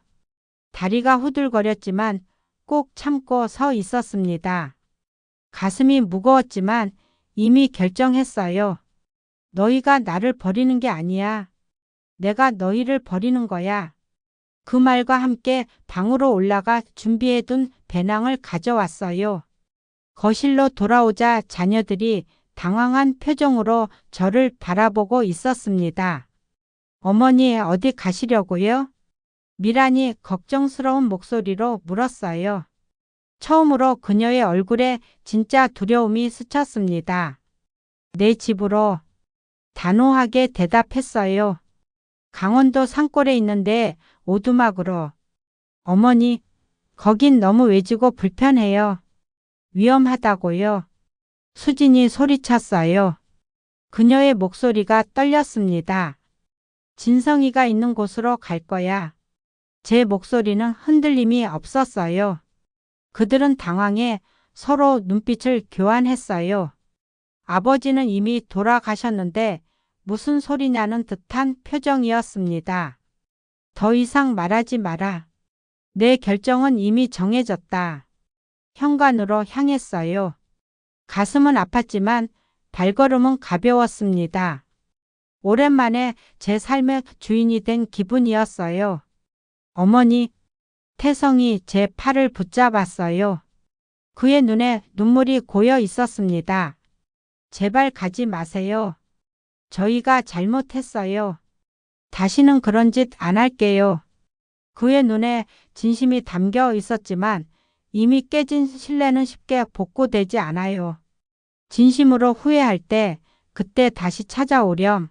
다리가 후들거렸지만 꼭 참고 서 있었습니다. 가슴이 무거웠지만 이미 결정했어요. 너희가 나를 버리는 게 아니야. 내가 너희를 버리는 거야. 그 말과 함께 방으로 올라가 준비해둔 배낭을 가져왔어요. 거실로 돌아오자 자녀들이 당황한 표정으로 저를 바라보고 있었습니다. 어머니 어디 가시려고요? 미란이 걱정스러운 목소리로 물었어요. 처음으로 그녀의 얼굴에 진짜 두려움이 스쳤습니다. 내 집으로 단호하게 대답했어요. 강원도 산골에 있는데 오두막으로. 어머니, 거긴 너무 외지고 불편해요. 위험하다고요. 수진이 소리쳤어요. 그녀의 목소리가 떨렸습니다. 진성이가 있는 곳으로 갈 거야. 제 목소리는 흔들림이 없었어요. 그들은 당황해 서로 눈빛을 교환했어요. 아버지는 이미 돌아가셨는데 무슨 소리냐는 듯한 표정이었습니다. 더 이상 말하지 마라. 내 결정은 이미 정해졌다. 현관으로 향했어요. 가슴은 아팠지만 발걸음은 가벼웠습니다. 오랜만에 제 삶의 주인이 된 기분이었어요. 어머니, 태성이 제 팔을 붙잡았어요. 그의 눈에 눈물이 고여 있었습니다. 제발 가지 마세요. 저희가 잘못했어요. 다시는 그런 짓 안 할게요. 그의 눈에 진심이 담겨 있었지만 이미 깨진 신뢰는 쉽게 복구되지 않아요. 진심으로 후회할 때 그때 다시 찾아오렴.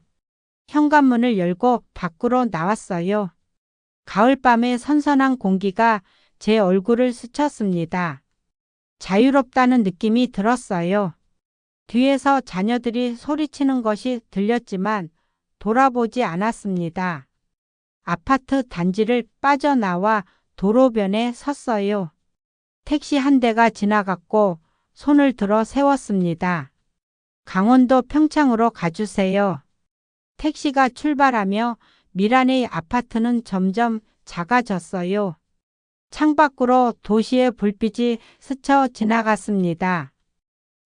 현관문을 열고 밖으로 나왔어요. 가을밤의 선선한 공기가 제 얼굴을 스쳤습니다. 자유롭다는 느낌이 들었어요. 뒤에서 자녀들이 소리치는 것이 들렸지만 돌아보지 않았습니다. 아파트 단지를 빠져나와 도로변에 섰어요. 택시 한 대가 지나갔고 손을 들어 세웠습니다. 강원도 평창으로 가주세요. 택시가 출발하며 미란의 아파트는 점점 작아졌어요. 창밖으로 도시의 불빛이 스쳐 지나갔습니다.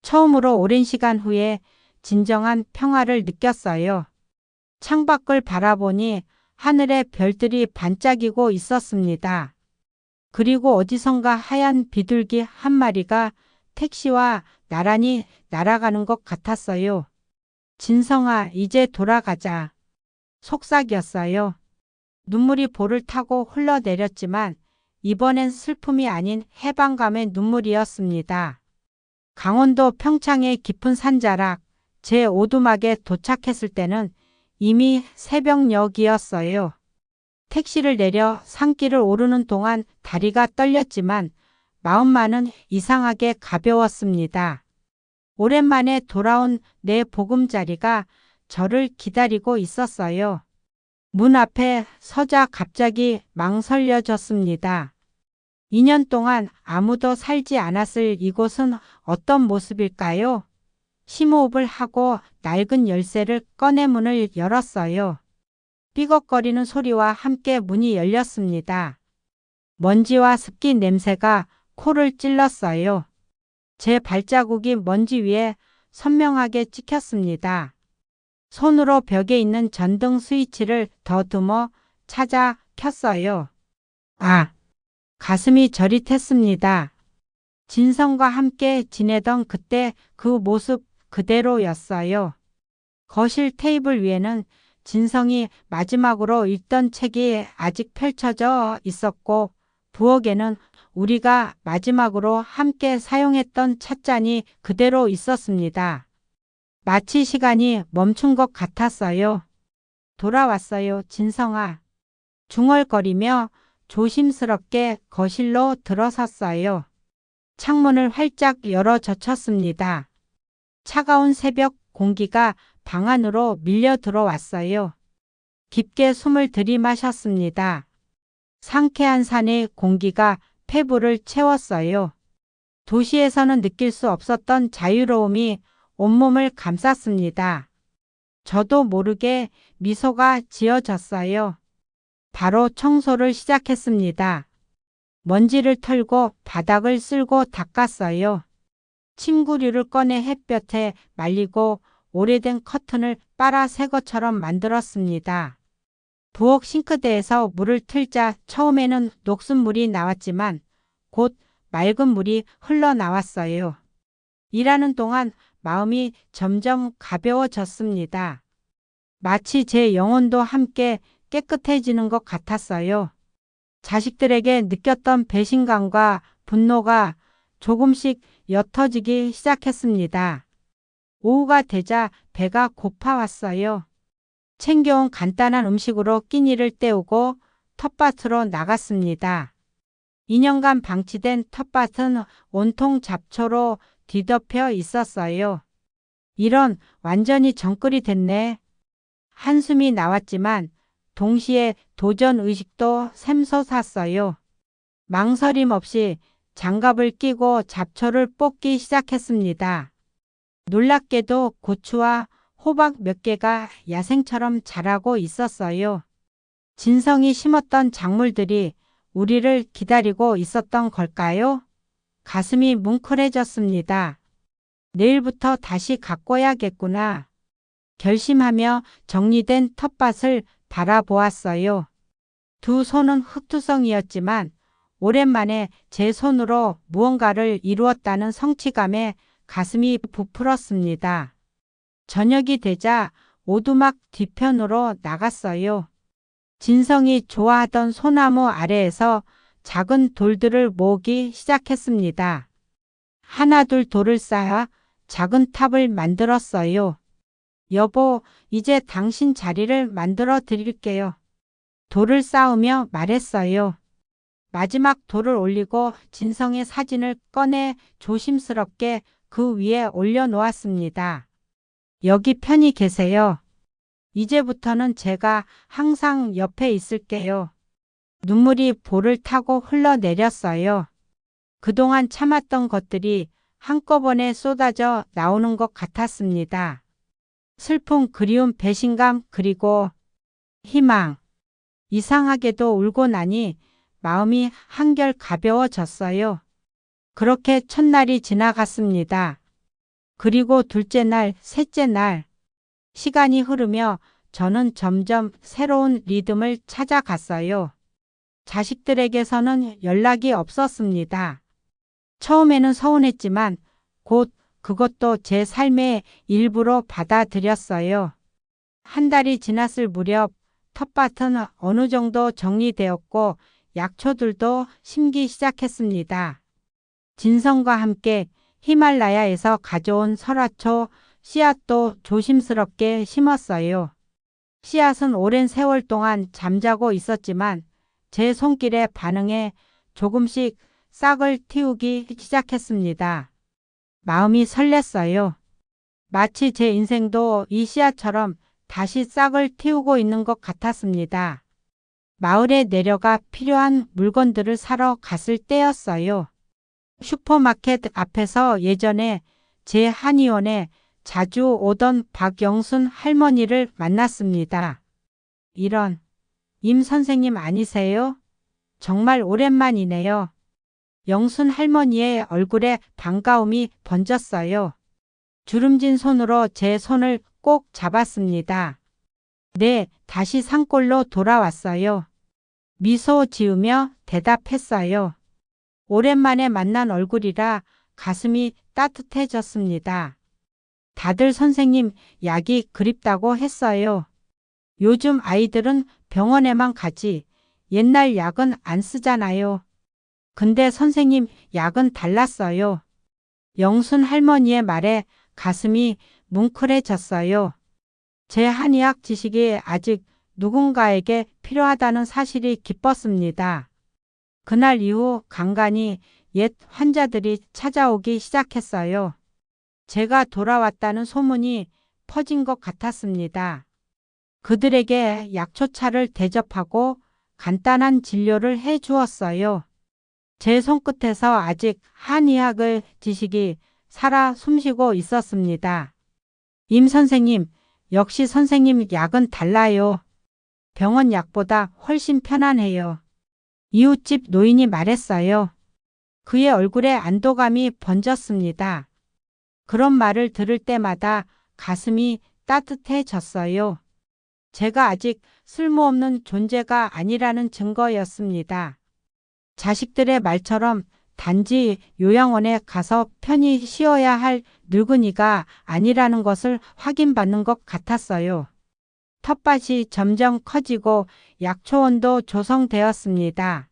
처음으로 오랜 시간 후에 진정한 평화를 느꼈어요. 창밖을 바라보니 하늘에 별들이 반짝이고 있었습니다. 그리고 어디선가 하얀 비둘기 한 마리가 택시와 나란히 날아가는 것 같았어요. 진성아, 이제 돌아가자. 속삭였어요. 눈물이 볼을 타고 흘러내렸지만 이번엔 슬픔이 아닌 해방감의 눈물이었습니다. 강원도 평창의 깊은 산자락, 제 오두막에 도착했을 때는 이미 새벽녘이었어요. 택시를 내려 산길을 오르는 동안 다리가 떨렸지만 마음만은 이상하게 가벼웠습니다. 오랜만에 돌아온 내 보금자리가 저를 기다리고 있었어요. 문 앞에 서자 갑자기 망설여졌습니다. 2년 동안 아무도 살지 않았을 이곳은 어떤 모습일까요? 심호흡을 하고 낡은 열쇠를 꺼내 문을 열었어요. 삐걱거리는 소리와 함께 문이 열렸습니다. 먼지와 습기 냄새가 코를 찔렀어요. 제 발자국이 먼지 위에 선명하게 찍혔습니다. 손으로 벽에 있는 전등 스위치를 더듬어 찾아 켰어요. 아! 가슴이 저릿했습니다. 진성과 함께 지내던 그때 그 모습 그대로였어요. 거실 테이블 위에는 진성이 마지막으로 읽던 책이 아직 펼쳐져 있었고 부엌에는 우리가 마지막으로 함께 사용했던 찻잔이 그대로 있었습니다. 마치 시간이 멈춘 것 같았어요. 돌아왔어요, 진성아. 중얼거리며 조심스럽게 거실로 들어섰어요. 창문을 활짝 열어 젖혔습니다. 차가운 새벽 공기가 방 안으로 밀려 들어왔어요. 깊게 숨을 들이마셨습니다. 상쾌한 산의 공기가 폐부를 채웠어요. 도시에서는 느낄 수 없었던 자유로움이 온몸을 감쌌습니다. 저도 모르게 미소가 지어졌어요. 바로 청소를 시작했습니다. 먼지를 털고 바닥을 쓸고 닦았어요. 침구류를 꺼내 햇볕에 말리고 오래된 커튼을 빨아 새 것처럼 만들었습니다. 부엌 싱크대에서 물을 틀자 처음에는 녹슨 물이 나왔지만 곧 맑은 물이 흘러나왔어요. 일하는 동안 마음이 점점 가벼워졌습니다. 마치 제 영혼도 함께 깨끗해지는 것 같았어요. 자식들에게 느꼈던 배신감과 분노가 조금씩 옅어지기 시작했습니다. 오후가 되자 배가 고파왔어요. 챙겨온 간단한 음식으로 끼니를 때우고 텃밭으로 나갔습니다. 2년간 방치된 텃밭은 온통 잡초로 뒤덮여 있었어요. 이런, 완전히 정글이 됐네. 한숨이 나왔지만 동시에 도전 의식도 샘솟았어요. 망설임 없이 장갑을 끼고 잡초를 뽑기 시작했습니다. 놀랍게도 고추와 호박 몇 개가 야생처럼 자라고 있었어요. 진성이 심었던 작물들이 우리를 기다리고 있었던 걸까요? 가슴이 뭉클해졌습니다. 내일부터 다시 가꿔야겠구나. 결심하며 정리된 텃밭을 바라보았어요. 두 손은 흙투성이었지만 오랜만에 제 손으로 무언가를 이루었다는 성취감에 가슴이 부풀었습니다. 저녁이 되자 오두막 뒤편으로 나갔어요. 진성이 좋아하던 소나무 아래에서 작은 돌들을 모으기 시작했습니다. 하나둘 돌을 쌓아 작은 탑을 만들었어요. 여보, 이제 당신 자리를 만들어 드릴게요. 돌을 쌓으며 말했어요. 마지막 돌을 올리고 진성의 사진을 꺼내 조심스럽게 그 위에 올려놓았습니다. 여기 편히 계세요. 이제부터는 제가 항상 옆에 있을게요. 눈물이 볼을 타고 흘러내렸어요. 그동안 참았던 것들이 한꺼번에 쏟아져 나오는 것 같았습니다. 슬픔, 그리움, 배신감, 그리고 희망. 이상하게도 울고 나니 마음이 한결 가벼워졌어요. 그렇게 첫날이 지나갔습니다. 그리고 둘째 날, 셋째 날. 시간이 흐르며 저는 점점 새로운 리듬을 찾아갔어요. 자식들에게서는 연락이 없었습니다. 처음에는 서운했지만 곧 그것도 제 삶의 일부로 받아들였어요. 한 달이 지났을 무렵 텃밭은 어느 정도 정리되었고 약초들도 심기 시작했습니다. 진성과 함께 히말라야에서 가져온 설화초 씨앗도 조심스럽게 심었어요. 씨앗은 오랜 세월 동안 잠자고 있었지만 제 손길에 반응해 조금씩 싹을 틔우기 시작했습니다. 마음이 설렜어요. 마치 제 인생도 이 씨앗처럼 다시 싹을 틔우고 있는 것 같았습니다. 마을에 내려가 필요한 물건들을 사러 갔을 때였어요. 슈퍼마켓 앞에서 예전에 제 한의원에 자주 오던 박영순 할머니를 만났습니다. 이런, 임 선생님 아니세요? 정말 오랜만이네요. 영순 할머니의 얼굴에 반가움이 번졌어요. 주름진 손으로 제 손을 꼭 잡았습니다. 네, 다시 산골로 돌아왔어요. 미소 지으며 대답했어요. 오랜만에 만난 얼굴이라 가슴이 따뜻해졌습니다. 다들 선생님 약이 그립다고 했어요. 요즘 아이들은 병원에만 가지 옛날 약은 안 쓰잖아요. 근데 선생님 약은 달랐어요. 영순 할머니의 말에 가슴이 뭉클해졌어요. 제 한의학 지식이 아직 누군가에게 필요하다는 사실이 기뻤습니다. 그날 이후 간간히 옛 환자들이 찾아오기 시작했어요. 제가 돌아왔다는 소문이 퍼진 것 같았습니다. 그들에게 약초차를 대접하고 간단한 진료를 해 주었어요. 제 손끝에서 아직 한의학의 지식이 살아 숨쉬고 있었습니다. 임 선생님, 역시 선생님 약은 달라요. 병원 약보다 훨씬 편안해요. 이웃집 노인이 말했어요. 그의 얼굴에 안도감이 번졌습니다. 그런 말을 들을 때마다 가슴이 따뜻해졌어요. 제가 아직 쓸모없는 존재가 아니라는 증거였습니다. 자식들의 말처럼 단지 요양원에 가서 편히 쉬어야 할 늙은이가 아니라는 것을 확인받는 것 같았어요. 텃밭이 점점 커지고 약초원도 조성되었습니다.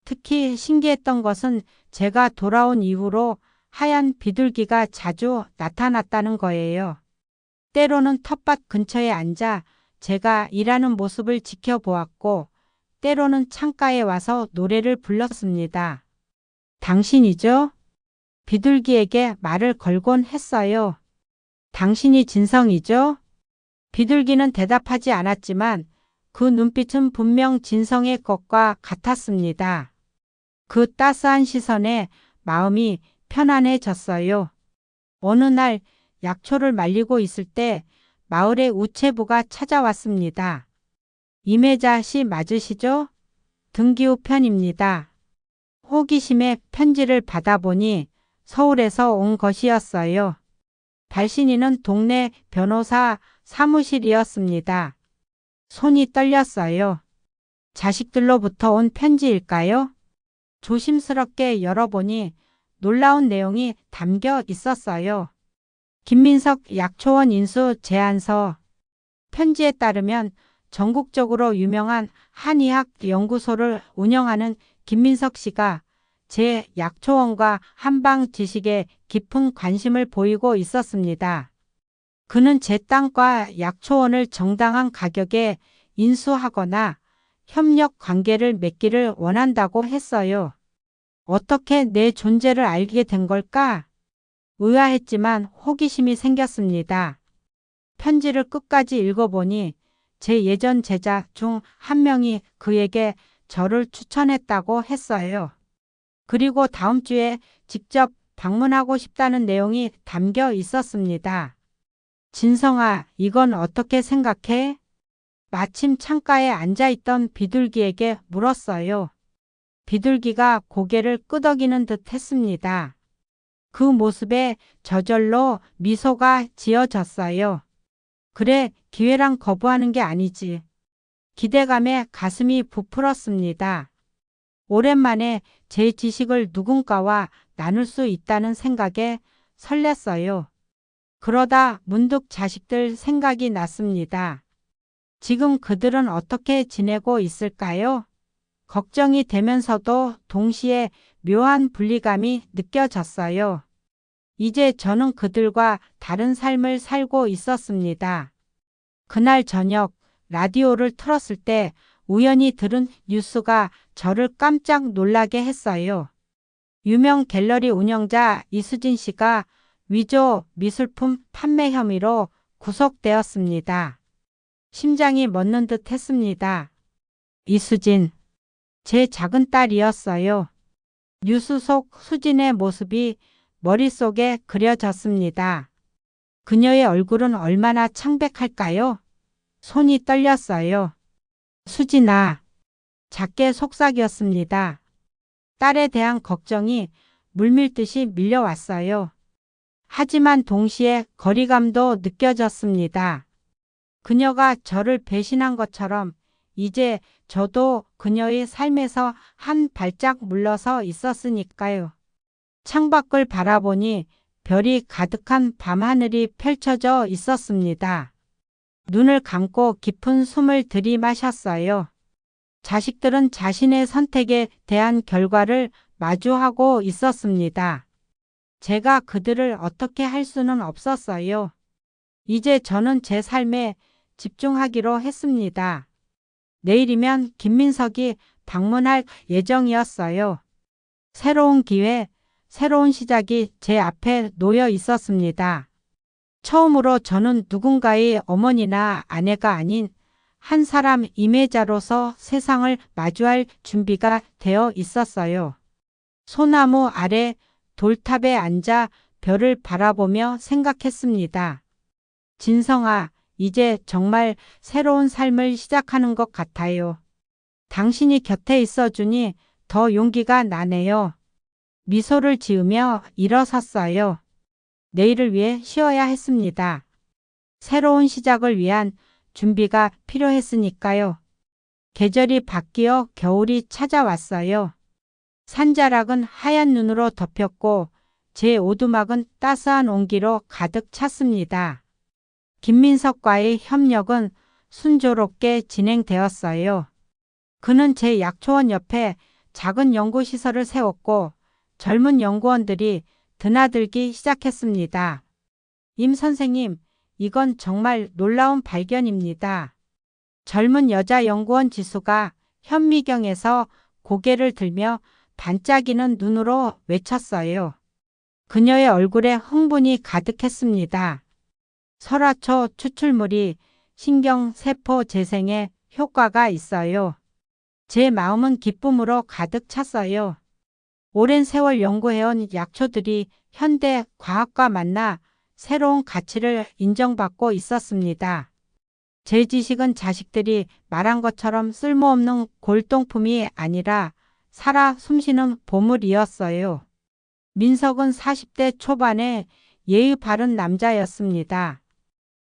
특히 신기했던 것은 제가 돌아온 이후로 하얀 비둘기가 자주 나타났다는 거예요. 때로는 텃밭 근처에 앉아 제가 일하는 모습을 지켜보았고, 때로는 창가에 와서 노래를 불렀습니다. 당신이죠? 비둘기에게 말을 걸곤 했어요. 당신이 진성이죠? 비둘기는 대답하지 않았지만 그 눈빛은 분명 진성의 것과 같았습니다. 그 따스한 시선에 마음이 편안해졌어요. 어느 날 약초를 말리고 있을 때 마을의 우체부가 찾아왔습니다. 임혜자 씨 맞으시죠? 등기후 편입니다. 호기심에 편지를 받아보니 서울에서 온 것이었어요. 발신인은 동네 변호사 사무실이었습니다. 손이 떨렸어요. 자식들로부터 온 편지일까요? 조심스럽게 열어보니 놀라운 내용이 담겨 있었어요. 김민석 약초원 인수 제안서. 편지에 따르면 전국적으로 유명한 한의학 연구소를 운영하는 김민석 씨가 제 약초원과 한방 지식에 깊은 관심을 보이고 있었습니다. 그는 제 땅과 약초원을 정당한 가격에 인수하거나 협력 관계를 맺기를 원한다고 했어요. 어떻게 내 존재를 알게 된 걸까? 의아했지만 호기심이 생겼습니다. 편지를 끝까지 읽어보니 제 예전 제자 중 한 명이 그에게 저를 추천했다고 했어요. 그리고 다음 주에 직접 방문하고 싶다는 내용이 담겨 있었습니다. 진성아, 이건 어떻게 생각해? 마침 창가에 앉아있던 비둘기에게 물었어요. 비둘기가 고개를 끄덕이는 듯 했습니다. 그 모습에 저절로 미소가 지어졌어요. 그래, 기회랑 거부하는 게 아니지. 기대감에 가슴이 부풀었습니다. 오랜만에 제 지식을 누군가와 나눌 수 있다는 생각에 설렜어요. 그러다 문득 자식들 생각이 났습니다. 지금 그들은 어떻게 지내고 있을까요? 걱정이 되면서도 동시에 묘한 분리감이 느껴졌어요. 이제 저는 그들과 다른 삶을 살고 있었습니다. 그날 저녁 라디오를 틀었을 때 우연히 들은 뉴스가 저를 깜짝 놀라게 했어요. 유명 갤러리 운영자 이수진 씨가 위조 미술품 판매 혐의로 구속되었습니다. 심장이 멎는 듯 했습니다. 이수진, 제 작은 딸이었어요. 뉴스 속 수진의 모습이 머릿속에 그려졌습니다. 그녀의 얼굴은 얼마나 창백할까요? 손이 떨렸어요. 수진아, 작게 속삭였습니다. 딸에 대한 걱정이 물밀듯이 밀려왔어요. 하지만 동시에 거리감도 느껴졌습니다. 그녀가 저를 배신한 것처럼 이제 저도 그녀의 삶에서 한 발짝 물러서 있었으니까요. 창밖을 바라보니 별이 가득한 밤하늘이 펼쳐져 있었습니다. 눈을 감고 깊은 숨을 들이마셨어요. 자식들은 자신의 선택에 대한 결과를 마주하고 있었습니다. 제가 그들을 어떻게 할 수는 없었어요. 이제 저는 제 삶에 집중하기로 했습니다. 내일이면 김민석이 방문할 예정이었어요. 새로운 기회, 새로운 시작이 제 앞에 놓여 있었습니다. 처음으로 저는 누군가의 어머니나 아내가 아닌 한 사람 임혜자로서 세상을 마주할 준비가 되어 있었어요. 소나무 아래 돌탑에 앉아 별을 바라보며 생각했습니다. 진성아, 이제 정말 새로운 삶을 시작하는 것 같아요. 당신이 곁에 있어주니 더 용기가 나네요. 미소를 지으며 일어섰어요. 내일을 위해 쉬어야 했습니다. 새로운 시작을 위한 준비가 필요했으니까요. 계절이 바뀌어 겨울이 찾아왔어요. 산자락은 하얀 눈으로 덮였고 제 오두막은 따스한 온기로 가득 찼습니다. 김민석과의 협력은 순조롭게 진행되었어요. 그는 제 약초원 옆에 작은 연구시설을 세웠고 젊은 연구원들이 드나들기 시작했습니다. 임 선생님, 이건 정말 놀라운 발견입니다. 젊은 여자 연구원 지수가 현미경에서 고개를 들며 반짝이는 눈으로 외쳤어요. 그녀의 얼굴에 흥분이 가득했습니다. 설화초 추출물이 신경세포 재생에 효과가 있어요. 제 마음은 기쁨으로 가득 찼어요. 오랜 세월 연구해온 약초들이 현대 과학과 만나 새로운 가치를 인정받고 있었습니다. 제 지식은 자식들이 말한 것처럼 쓸모없는 골동품이 아니라 살아 숨쉬는 보물이었어요. 민석은 40대 초반의 예의 바른 남자였습니다.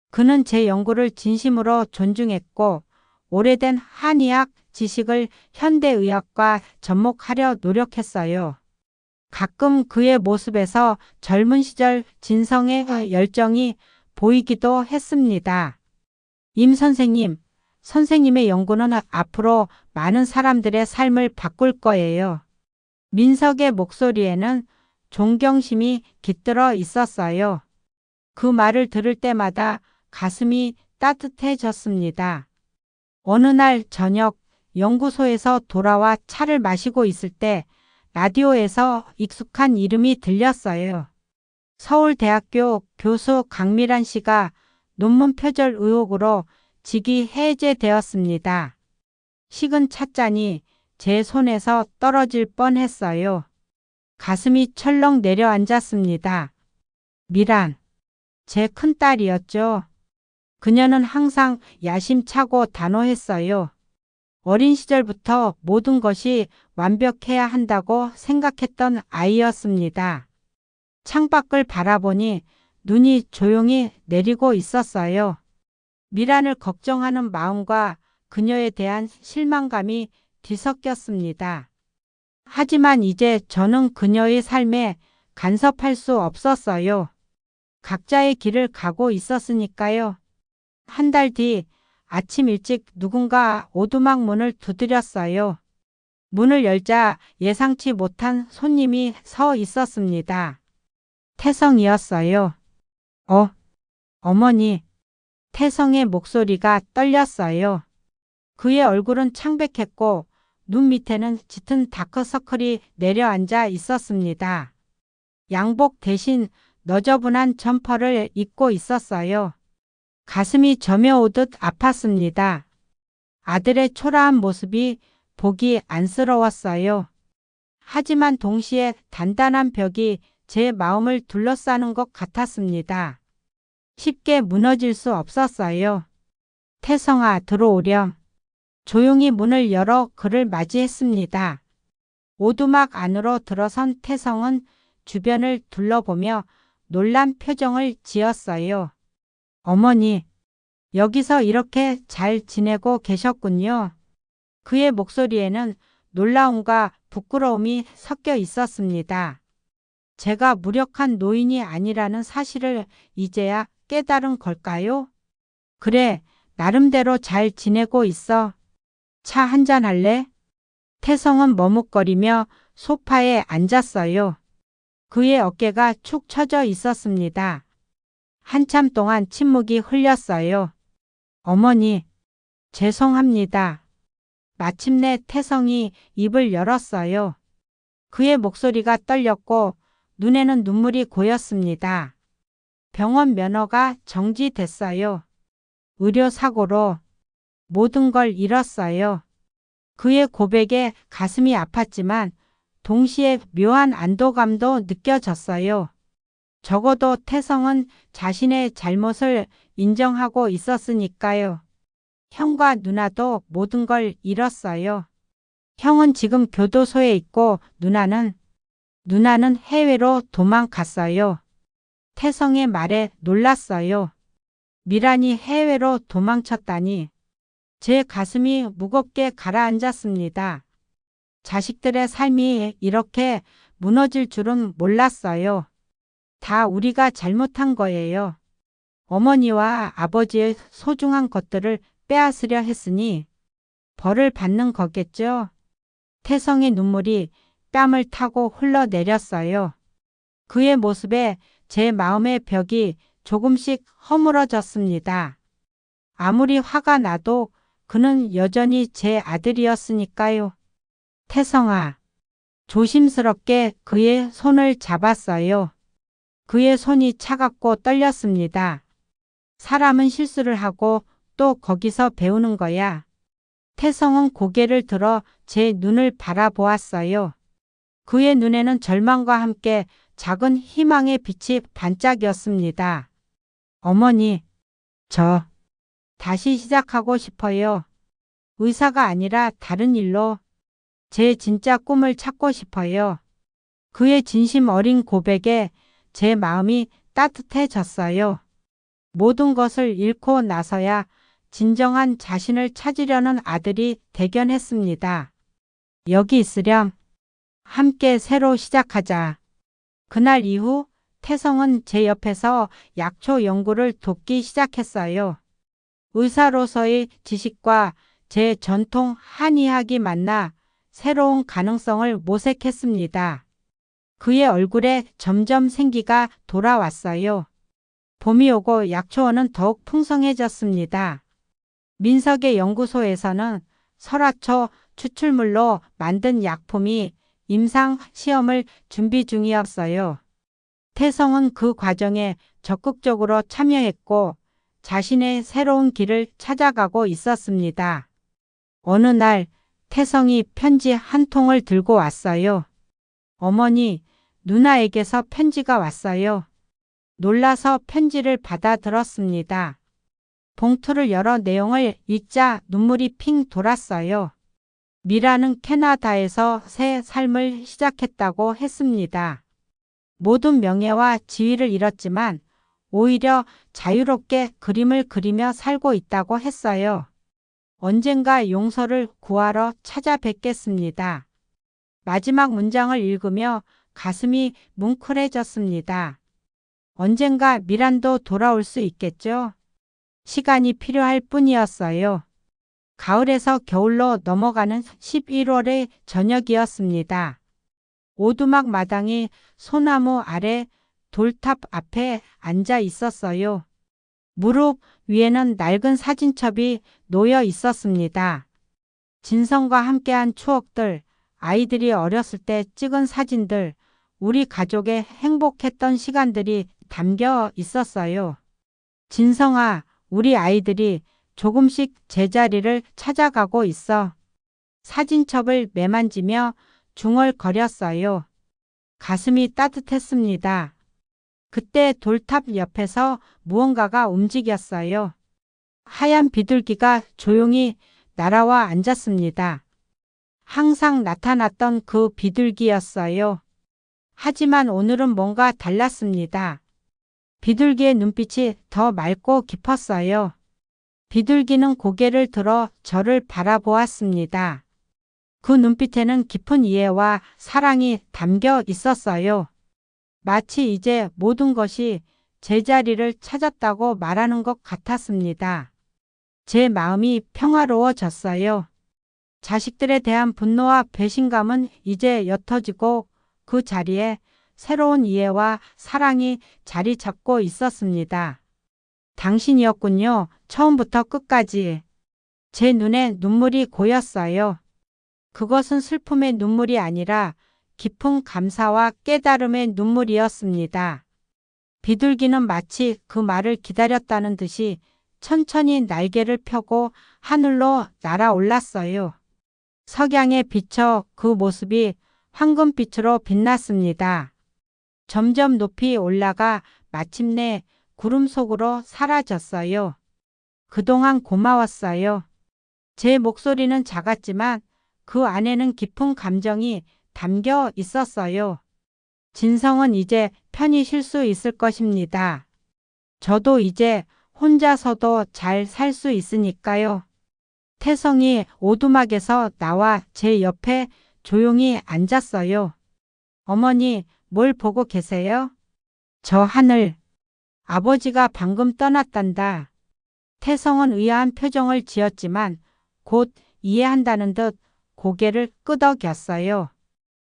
그는 제 연구를 진심으로 존중했고 오래된 한의학 지식을 현대의학과 접목하려 노력했어요. 가끔 그의 모습에서 젊은 시절 진성의 열정이 보이기도 했습니다. 임 선생님, 선생님의 연구는 앞으로 많은 사람들의 삶을 바꿀 거예요. 민석의 목소리에는 존경심이 깃들어 있었어요. 그 말을 들을 때마다 가슴이 따뜻해졌습니다. 어느 날 저녁 연구소에서 돌아와 차를 마시고 있을 때 라디오에서 익숙한 이름이 들렸어요. 서울대학교 교수 강미란 씨가 논문 표절 의혹으로 직위 해제되었습니다. 식은 찻잔이 제 손에서 떨어질 뻔했어요. 가슴이 철렁 내려앉았습니다. 미란, 제 큰딸이었죠. 그녀는 항상 야심차고 단호했어요. 어린 시절부터 모든 것이 완벽해야 한다고 생각했던 아이였습니다. 창밖을 바라보니 눈이 조용히 내리고 있었어요. 미란을 걱정하는 마음과 그녀에 대한 실망감이 뒤섞였습니다. 하지만 이제 저는 그녀의 삶에 간섭할 수 없었어요. 각자의 길을 가고 있었으니까요. 한 달 뒤 아침 일찍 누군가 오두막 문을 두드렸어요. 문을 열자 예상치 못한 손님이 서 있었습니다. 태성이었어요. 어머니. 태성의 목소리가 떨렸어요. 그의 얼굴은 창백했고 눈 밑에는 짙은 다크서클이 내려앉아 있었습니다. 양복 대신 너저분한 점퍼를 입고 있었어요. 가슴이 저며오듯 아팠습니다. 아들의 초라한 모습이 보기 안쓰러웠어요. 하지만 동시에 단단한 벽이 제 마음을 둘러싸는 것 같았습니다. 쉽게 무너질 수 없었어요. 태성아, 들어오렴. 조용히 문을 열어 그를 맞이했습니다. 오두막 안으로 들어선 태성은 주변을 둘러보며 놀란 표정을 지었어요. 어머니, 여기서 이렇게 잘 지내고 계셨군요. 그의 목소리에는 놀라움과 부끄러움이 섞여 있었습니다. 제가 무력한 노인이 아니라는 사실을 이제야 깨달은 걸까요? 그래, 나름대로 잘 지내고 있어. 차 한잔 할래? 태성은 머뭇거리며 소파에 앉았어요. 그의 어깨가 축 처져 있었습니다. 한참 동안 침묵이 흘렸어요. 어머니, 죄송합니다. 마침내 태성이 입을 열었어요. 그의 목소리가 떨렸고 눈에는 눈물이 고였습니다. 병원 면허가 정지됐어요. 의료사고로 모든 걸 잃었어요. 그의 고백에 가슴이 아팠지만 동시에 묘한 안도감도 느껴졌어요. 적어도 태성은 자신의 잘못을 인정하고 있었으니까요. 형과 누나도 모든 걸 잃었어요. 형은 지금 교도소에 있고 누나는 해외로 도망갔어요. 태성의 말에 놀랐어요. 미란이 해외로 도망쳤다니. 제 가슴이 무겁게 가라앉았습니다. 자식들의 삶이 이렇게 무너질 줄은 몰랐어요. 다 우리가 잘못한 거예요. 어머니와 아버지의 소중한 것들을 빼앗으려 했으니 벌을 받는 거겠죠. 태성의 눈물이 뺨을 타고 흘러내렸어요. 그의 모습에 제 마음의 벽이 조금씩 허물어졌습니다. 아무리 화가 나도 그는 여전히 제 아들이었으니까요. 태성아, 조심스럽게 그의 손을 잡았어요. 그의 손이 차갑고 떨렸습니다. 사람은 실수를 하고 또 거기서 배우는 거야. 태성은 고개를 들어 제 눈을 바라보았어요. 그의 눈에는 절망과 함께 작은 희망의 빛이 반짝였습니다. 어머니, 저 다시 시작하고 싶어요. 의사가 아니라 다른 일로 제 진짜 꿈을 찾고 싶어요. 그의 진심 어린 고백에 제 마음이 따뜻해졌어요. 모든 것을 잃고 나서야 진정한 자신을 찾으려는 아들이 대견했습니다. 여기 있으렴. 함께 새로 시작하자. 그날 이후 태성은 제 옆에서 약초 연구를 돕기 시작했어요. 의사로서의 지식과 제 전통 한의학이 만나 새로운 가능성을 모색했습니다. 그의 얼굴에 점점 생기가 돌아왔어요. 봄이 오고 약초원은 더욱 풍성해졌습니다. 민석의 연구소에서는 설화초 추출물로 만든 약품이 임상 시험을 준비 중이었어요. 태성은 그 과정에 적극적으로 참여했고 자신의 새로운 길을 찾아가고 있었습니다. 어느 날 태성이 편지 한 통을 들고 왔어요. 어머니, 누나에게서 편지가 왔어요. 놀라서 편지를 받아들었습니다. 봉투를 열어 내용을 읽자 눈물이 핑 돌았어요. 미라는 캐나다에서 새 삶을 시작했다고 했습니다. 모든 명예와 지위를 잃었지만 오히려 자유롭게 그림을 그리며 살고 있다고 했어요. 언젠가 용서를 구하러 찾아뵙겠습니다. 마지막 문장을 읽으며 가슴이 뭉클해졌습니다. 언젠가 미란도 돌아올 수 있겠죠? 시간이 필요할 뿐이었어요. 가을에서 겨울로 넘어가는 11월의 저녁이었습니다. 오두막 마당이 소나무 아래 돌탑 앞에 앉아 있었어요. 무릎 위에는 낡은 사진첩이 놓여 있었습니다. 진성과 함께한 추억들, 아이들이 어렸을 때 찍은 사진들, 우리 가족의 행복했던 시간들이 담겨 있었어요. 진성아, 우리 아이들이 조금씩 제자리를 찾아가고 있어. 사진첩을 매만지며 중얼거렸어요. 가슴이 따뜻했습니다. 그때 돌탑 옆에서 무언가가 움직였어요. 하얀 비둘기가 조용히 날아와 앉았습니다. 항상 나타났던 그 비둘기였어요. 하지만 오늘은 뭔가 달랐습니다. 비둘기의 눈빛이 더 맑고 깊었어요. 비둘기는 고개를 들어 저를 바라보았습니다. 그 눈빛에는 깊은 이해와 사랑이 담겨 있었어요. 마치 이제 모든 것이 제자리를 찾았다고 말하는 것 같았습니다. 제 마음이 평화로워졌어요. 자식들에 대한 분노와 배신감은 이제 옅어지고 그 자리에 새로운 이해와 사랑이 자리 잡고 있었습니다. 당신이었군요. 처음부터 끝까지. 제 눈에 눈물이 고였어요. 그것은 슬픔의 눈물이 아니라 깊은 감사와 깨달음의 눈물이었습니다. 비둘기는 마치 그 말을 기다렸다는 듯이 천천히 날개를 펴고 하늘로 날아올랐어요. 석양에 비쳐 그 모습이 황금빛으로 빛났습니다. 점점 높이 올라가 마침내 구름 속으로 사라졌어요. 그동안 고마웠어요. 제 목소리는 작았지만 그 안에는 깊은 감정이 담겨 있었어요. 진성은 이제 편히 쉴 수 있을 것입니다. 저도 이제 혼자서도 잘 살 수 있으니까요. 태성이 오두막에서 나와 제 옆에 조용히 앉았어요. 어머니, 뭘 보고 계세요? 저 하늘. 아버지가 방금 떠났단다. 태성은 의아한 표정을 지었지만 곧 이해한다는 듯 고개를 끄덕였어요.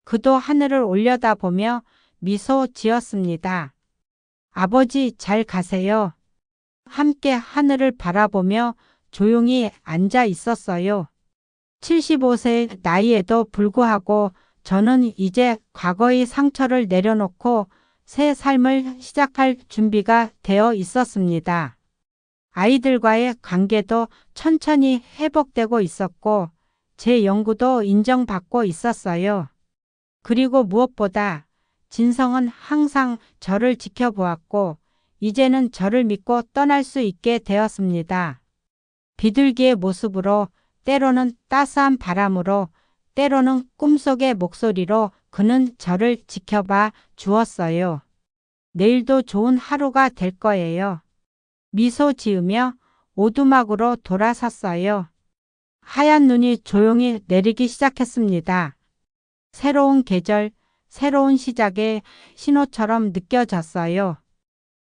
그도 하늘을 올려다보며 미소 지었습니다. 아버지 잘 가세요. 함께 하늘을 바라보며 조용히 앉아 있었어요. 75세 나이에도 불구하고 저는 이제 과거의 상처를 내려놓고 새 삶을 시작할 준비가 되어 있었습니다. 아이들과의 관계도 천천히 회복되고 있었고 제 연구도 인정받고 있었어요. 그리고 무엇보다 진성은 항상 저를 지켜보았고 이제는 저를 믿고 떠날 수 있게 되었습니다. 비둘기의 모습으로, 때로는 따스한 바람으로, 때로는 꿈속의 목소리로 그는 저를 지켜봐 주었어요. 내일도 좋은 하루가 될 거예요. 미소 지으며 오두막으로 돌아섰어요. 하얀 눈이 조용히 내리기 시작했습니다. 새로운 계절, 새로운 시작의 신호처럼 느껴졌어요.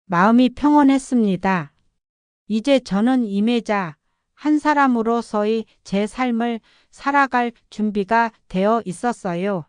마음이 평온했습니다. 이제 저는 임혜자, 한 사람으로서의 제 삶을 살아갈 준비가 되어 있었어요.